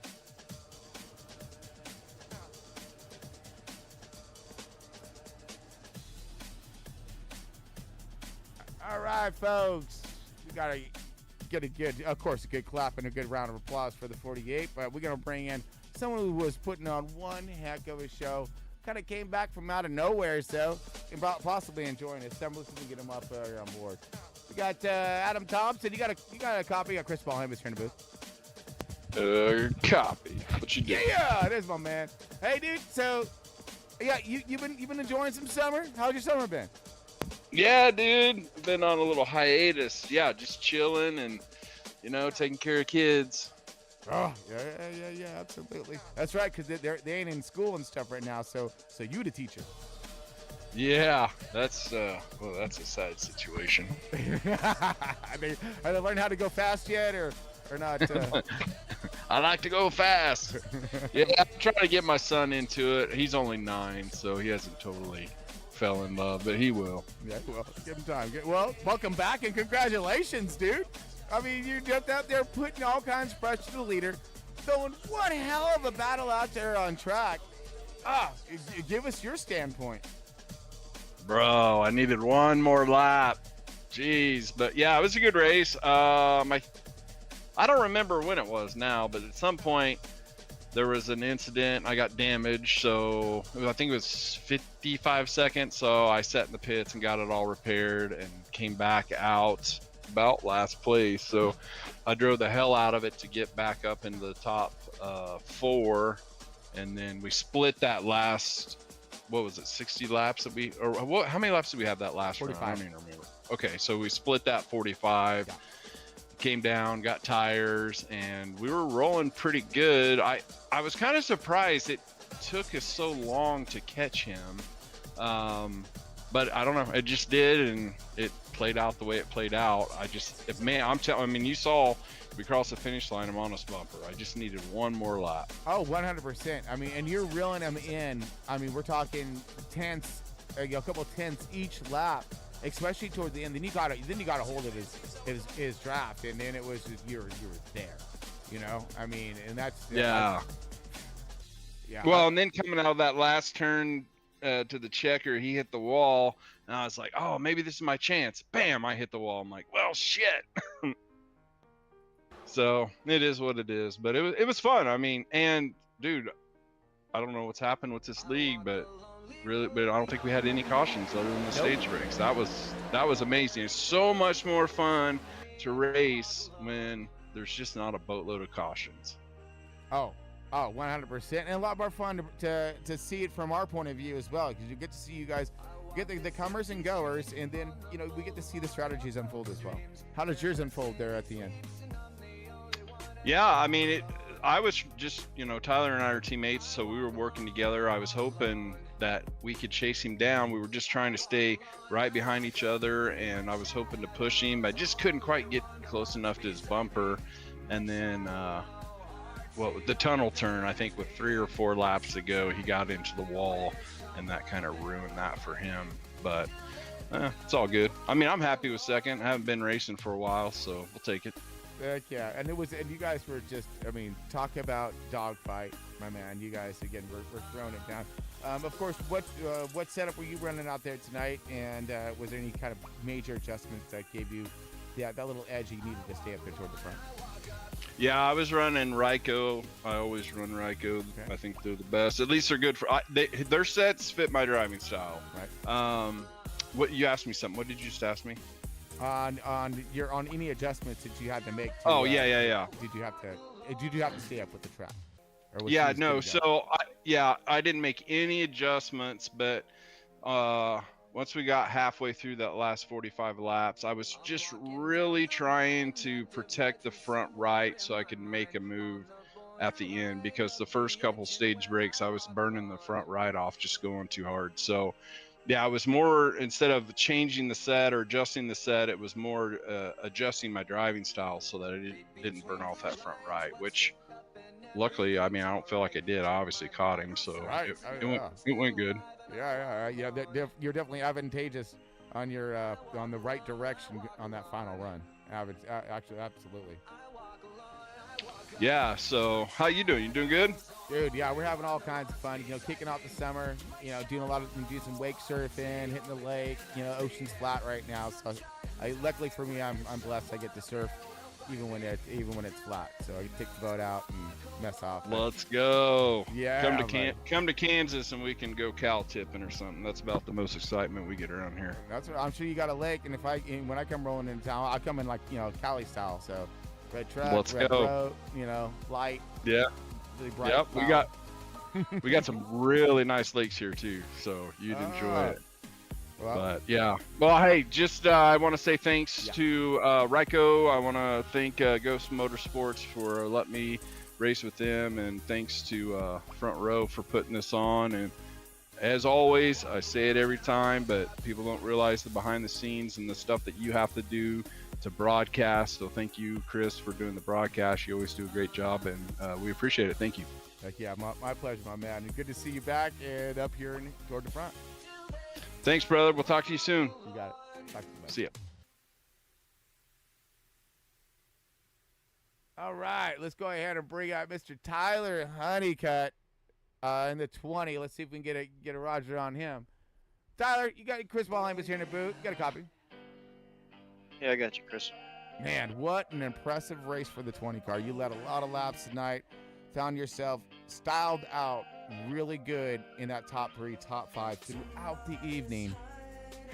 S1: All right, folks. We got to get a good clap and a good round of applause for the 48. But we're going to bring in someone who was putting on one heck of a show. Kind of came back from out of nowhere, so and possibly enjoying it. So I'm looking to get him up on board. We got Adam Thompson. You got a copy. You got Chris Ballhamus here in the booth.
S13: Copy. What you doing?
S1: Yeah, it is my man. Hey, dude. So, yeah, you've been enjoying some summer. How's your summer been?
S13: Yeah, dude. Been on a little hiatus. Yeah, just chilling and taking care of kids.
S1: Oh, yeah, absolutely. That's right, because they ain't in school and stuff right now, so you the teacher.
S13: Yeah, that's a sad situation.
S1: Have they learned how to go fast yet, or not?
S13: I like to go fast. Yeah, I'm trying to get my son into it. He's only 9, so he hasn't totally fell in love, but he will.
S1: Yeah, well, give him time. Well, welcome back and congratulations, dude. I mean, you're just out there putting all kinds of pressure to the leader, throwing one hell of a battle out there on track. Give us your standpoint.
S13: Bro, I needed one more lap. Jeez, but yeah, it was a good race. I don't remember when it was now, but at some point there was an incident. I got damaged, so I think it was 55 seconds. So I sat in the pits and got it all repaired and came back out about last place. So I drove the hell out of it to get back up into the top 4, and then we split that last, what was it, 60 laps that we, or what, how many laps did we have that last
S1: 45.
S13: round? I don't even remember. Okay, so we split that 45. Yeah. Came down, got tires, and we were rolling pretty good. I was kind of surprised it took us so long to catch him, but I don't know, it just did, and it played out the way it played out. You saw we crossed the finish line. I'm on a bumper. I just needed one more lap.
S1: Oh, 100%. I mean, and you're reeling them in. I mean, we're talking tenths, a couple tenths each lap, especially toward the end. Then you got a hold of his draft, and then it was just, you were there. I mean, and that's
S13: yeah. Well, and then coming out of that last turn to the checker, he hit the wall, and I was like, oh, maybe this is my chance. Bam! I hit the wall. I'm like, well, shit. So it is what it is, but it was fun. I mean, and dude, I don't know what's happened with this league, but I don't think we had any cautions other than the stage breaks. That was amazing. It's so much more fun to race when there's just not a boatload of cautions.
S1: Oh, 100%, and a lot more fun to see it from our point of view as well, because you get to see you guys get the comers and goers, and then we get to see the strategies unfold as well. How does yours unfold there at the end?
S13: Yeah, I mean, I was just, Tyler and I are teammates, so we were working together. I was hoping that we could chase him down. We were just trying to stay right behind each other, and I was hoping to push him. I just couldn't quite get close enough to his bumper. And then, the tunnel turn, I think with 3 or 4 laps to go, he got into the wall, and that kind of ruined that for him. But it's all good. I mean, I'm happy with second. I haven't been racing for a while, so we'll take it.
S1: Heck yeah, and you guys were just, talk about dogfight, my man. You guys, again, we're throwing it down. Of course, what setup were you running out there tonight? And was there any kind of major adjustments that gave you that little edge you needed to stay up there toward the front?
S13: Yeah, I was running Ryko. I always run Ryko.
S1: Okay.
S13: I think they're the best. At least they're good for. Their sets fit my driving style.
S1: Right.
S13: What you asked me something? What did you just ask me?
S1: On any adjustments that you had to make.
S13: Oh yeah.
S1: Did you have to stay up with the track? Or was
S13: Yeah,
S1: she just
S13: no.
S1: good to go?
S13: So I didn't make any adjustments, but once we got halfway through that last 45 laps, I was just really trying to protect the front right so I could make a move at the end, because the first couple stage breaks I was burning the front right off, just going too hard. So yeah, I was more, instead of changing the set or adjusting the set, it was more adjusting my driving style so that I didn't burn off that front right, which luckily, I mean, I don't feel like I did. I obviously caught him, so
S1: Right.
S13: it went good.
S1: Yeah. You're definitely advantageous on your on the right direction on that final run. Actually, absolutely.
S13: Yeah. So how you doing? You doing good?
S1: Dude, yeah, we're having all kinds of fun. Kicking off the summer. Doing some wake surfing, hitting the lake. Ocean's flat right now. So, luckily for me, I'm blessed. I get to surf even when it's flat. So I can take the boat out and mess off.
S13: Let's go.
S1: Yeah.
S13: Come to Kansas and we can go cow tipping or something. That's about the most excitement we get around here.
S1: That's what I'm sure you got a lake, and when I come rolling into town, I come in like Cali style. So red truck,
S13: Let's
S1: red
S13: go.
S1: boat, light.
S13: Yeah.
S1: Really bright.
S13: Yep. We got some really nice lakes here too, so you'd enjoy it.
S1: Well,
S13: But yeah, well, hey, just I want to say thanks to Ryko. I want to thank Ghost Motorsports for letting me race with them, and thanks to Front Row for putting this on. And as always, I say it every time, but people don't realize the behind the scenes and the stuff that you have to do to broadcast. So thank you, Chris, for doing the broadcast. You always do a great job, and we appreciate it. Thank you.
S1: Heck yeah, my pleasure, my man. And good to see you back and up here toward the front.
S13: Thanks, brother. We'll talk to you soon.
S1: You got it. Talk to you, buddy.
S13: See ya.
S1: All right, let's go ahead and bring out Mr. Tyler Honeycutt in the 20. Let's see if we can get a Roger on him. Tyler, you got Chris Ballheim here in the booth. You got a copy?
S14: Yeah, I got you, Chris.
S1: Man, what an impressive race for the 20 car. You led a lot of laps tonight. Found yourself styled out really good in that top 3, top 5 throughout the evening.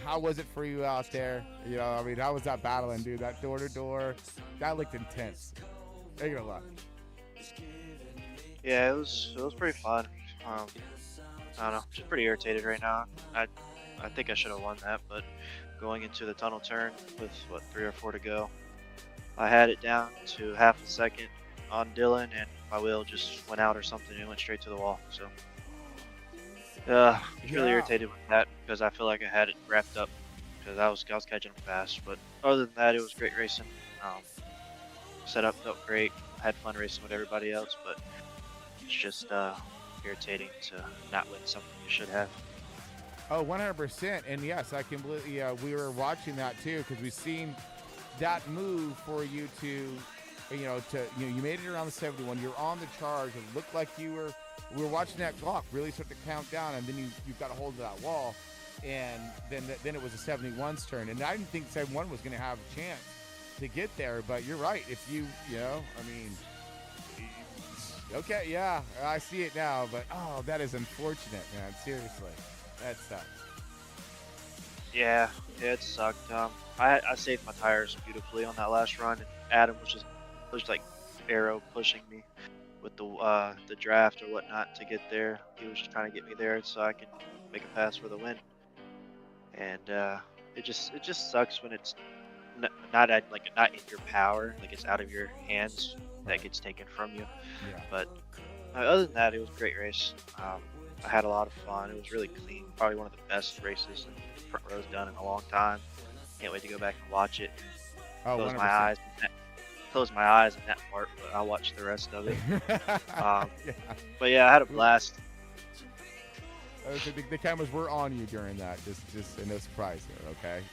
S1: How was it for you out there? How was that battling, dude? That door to door, that looked intense. Ain't gonna lie.
S14: Yeah, it was pretty fun. I don't know, just pretty irritated right now. I think I should have won that, but going into the tunnel turn with 3 or 4 to go, I had it down to half a second on Dylan, and my wheel just went out or something and went straight to the wall. So I was really irritated with that, because I feel like I had it wrapped up, because I was catching them fast. But other than that, it was great racing. Setup felt great. Had fun racing with everybody else, but it's just irritating to not win something you should have.
S1: Oh, 100%. And yes, I completely, we were watching that too, because we've seen that move for you to, you made it around the 71. You're on the charge. It looked like we were watching that clock really start to count down, and then you got a hold of that wall, and then it was a 71's turn. And I didn't think 71 was going to have a chance to get there, but you're right. If okay, yeah, I see it now, but that is unfortunate, man. Seriously, that sucks.
S14: Yeah, it sucked. I saved my tires beautifully on that last run, and Adam was just like arrow pushing me with the draft or whatnot to get there. He was just trying to get me there so I could make a pass for the win. And it just sucks when it's not in your power, like it's out of your hands, that gets taken from you.
S1: Yeah.
S14: But other than that, it was a great race. I had a lot of fun. It was really clean. Probably one of the best races Front Row's done in a long time. Can't wait to go back and watch it. Close
S1: 100%.
S14: my eyes in that part, but I'll watch the rest of it. But yeah, I had a blast.
S1: The cameras were on you during that, just no surprise there, okay?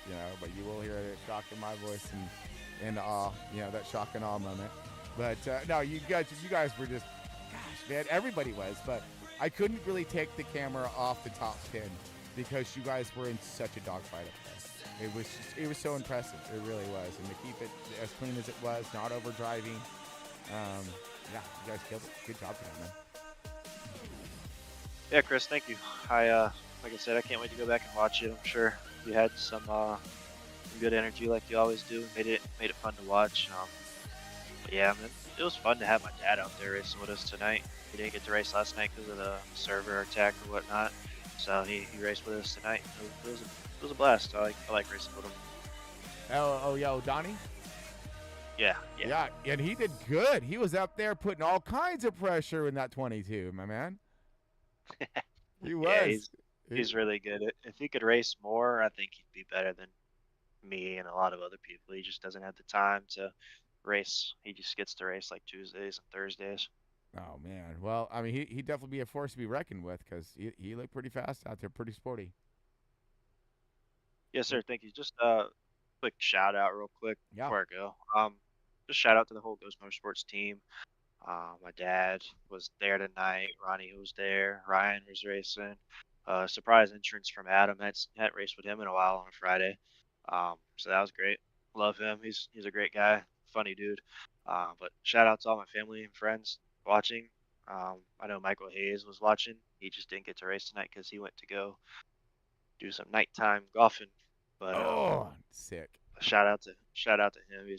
S1: But you will hear the shock in my voice and awe, that shock and awe moment. But no, you guys were just, gosh, man, everybody was. But I couldn't really take the camera off the top 10 because you guys were in such a dogfight up there. It was so impressive. It really was. And to keep it as clean as it was, not over driving. Yeah, you guys killed it. Good job tonight, man.
S14: Yeah, Chris, thank you. Like I said, I can't wait to go back and watch it. I'm sure you had some good energy like you always do. Made it fun to watch. But yeah, man, it was fun to have my dad out there racing with us tonight. He didn't get to race last night because of the server attack or whatnot. So he raced with us tonight. It was a blast. I like racing with him.
S1: Oh, Donnie?
S14: Yeah.
S1: And he did good. He was up there putting all kinds of pressure in that 22, my man. He was.
S14: Yeah, he's really good. If he could race more, I think he'd be better than me and a lot of other people. He just doesn't have the time to race. He just gets to race like Tuesdays and Thursdays.
S1: Oh, man. Well, I mean, he'd definitely be a force to be reckoned with because he looked pretty fast out there, pretty sporty.
S14: Yes, sir. Thank you. Just quick shout out real quick before I go. Just shout out to the whole Ghost Motorsports team. My dad was there tonight. Ronnie was there. Ryan was racing. Surprise entrance from Adam. Hadn't raced with him in a while on a Friday. So that was great. Love him. He's a great guy. Funny dude. But shout out to all my family and friends watching. I know Michael Hayes was watching. He just didn't get to race tonight because he went to go do some nighttime golfing. But
S1: sick.
S14: Shout out to him.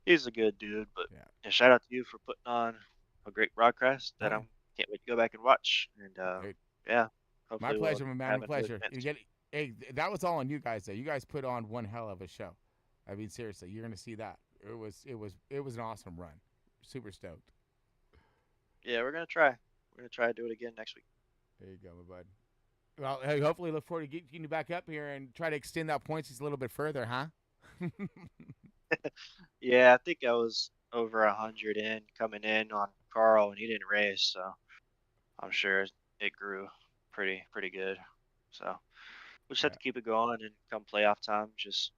S14: He's a good dude. But and shout out to you for putting on a great broadcast that I can't wait to go back and watch. And yeah,
S1: my pleasure, my man. My pleasure. Hey, that was all on you guys though. You guys put on one hell of a show. I mean, seriously, you're gonna see that. It was an awesome run. Super stoked.
S14: Yeah, we're gonna try. We're gonna try to do it again next week.
S1: There you go, my bud. Well, hey, hopefully look forward to getting you back up here and try to extend that points just a little bit further, huh?
S14: Yeah, I think I was over 100 in coming in on Carl, and he didn't race, so I'm sure it grew pretty good. So we just have to keep it going, and come playoff time, just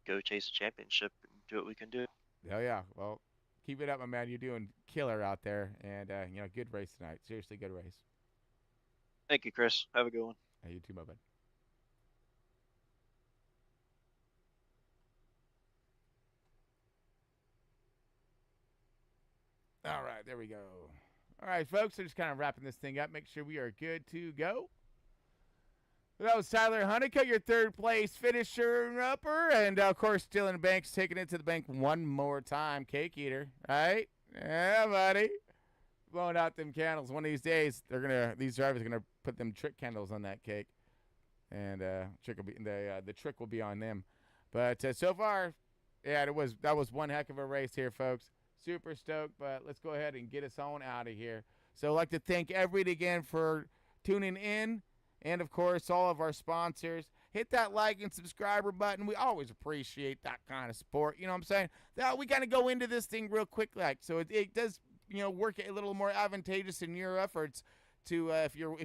S14: go chase a championship and do what we can do.
S1: Oh yeah, well, keep it up, my man. You're doing killer out there, and good race tonight. Seriously, good race.
S14: Thank you, Chris. Have a good one.
S1: Hey, you too, my bud. All right, there we go. All right, folks, I'm just kind of wrapping this thing up. Make sure we are good to go. That was Tyler Honeycutt, your third place finisher upper. And, of course, Dylan Banks taking it to the bank one more time. Cake eater, right? Yeah, buddy. Blowing out them candles. One of these days, these drivers are going to put them trick candles on that cake. And the trick will be on them. But so far, yeah, that was one heck of a race here, folks. Super stoked, but let's go ahead and get us on out of here. So I'd like to thank everybody again for tuning in. And, of course, all of our sponsors. Hit that like and subscriber button. We always appreciate that kind of support. You know what I'm saying? Now, we got to go into this thing real quick. So it does, work a little more advantageous in your efforts to, if you're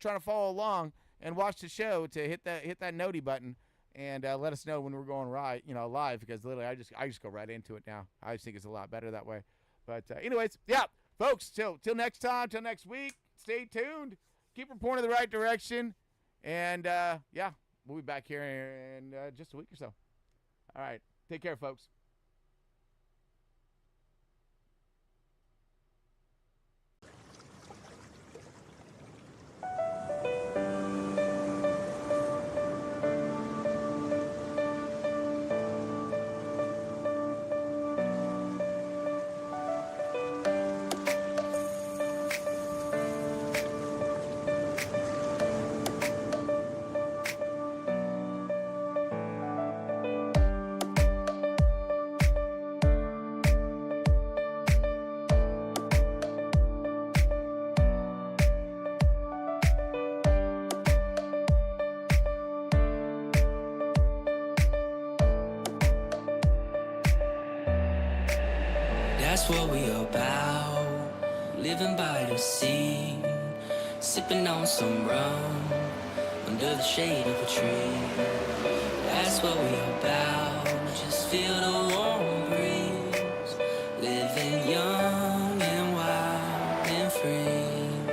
S1: trying to follow along and watch the show, to hit that noti button and let us know when we're going live, because literally I just go right into it now. I just think it's a lot better that way. But anyways, yeah, folks, till next time, till next week, stay tuned. Keep reporting in the right direction. And, we'll be back here in just a week or so. All right. Take care, folks.
S15: That's what we about, living by the sea, sipping on some rum, under the shade of a tree. That's what we about, just feel the warm breeze, living young and wild and free.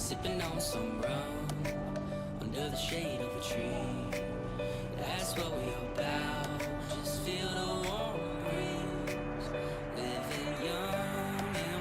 S15: sipping on some rum under the shade of a tree. That's what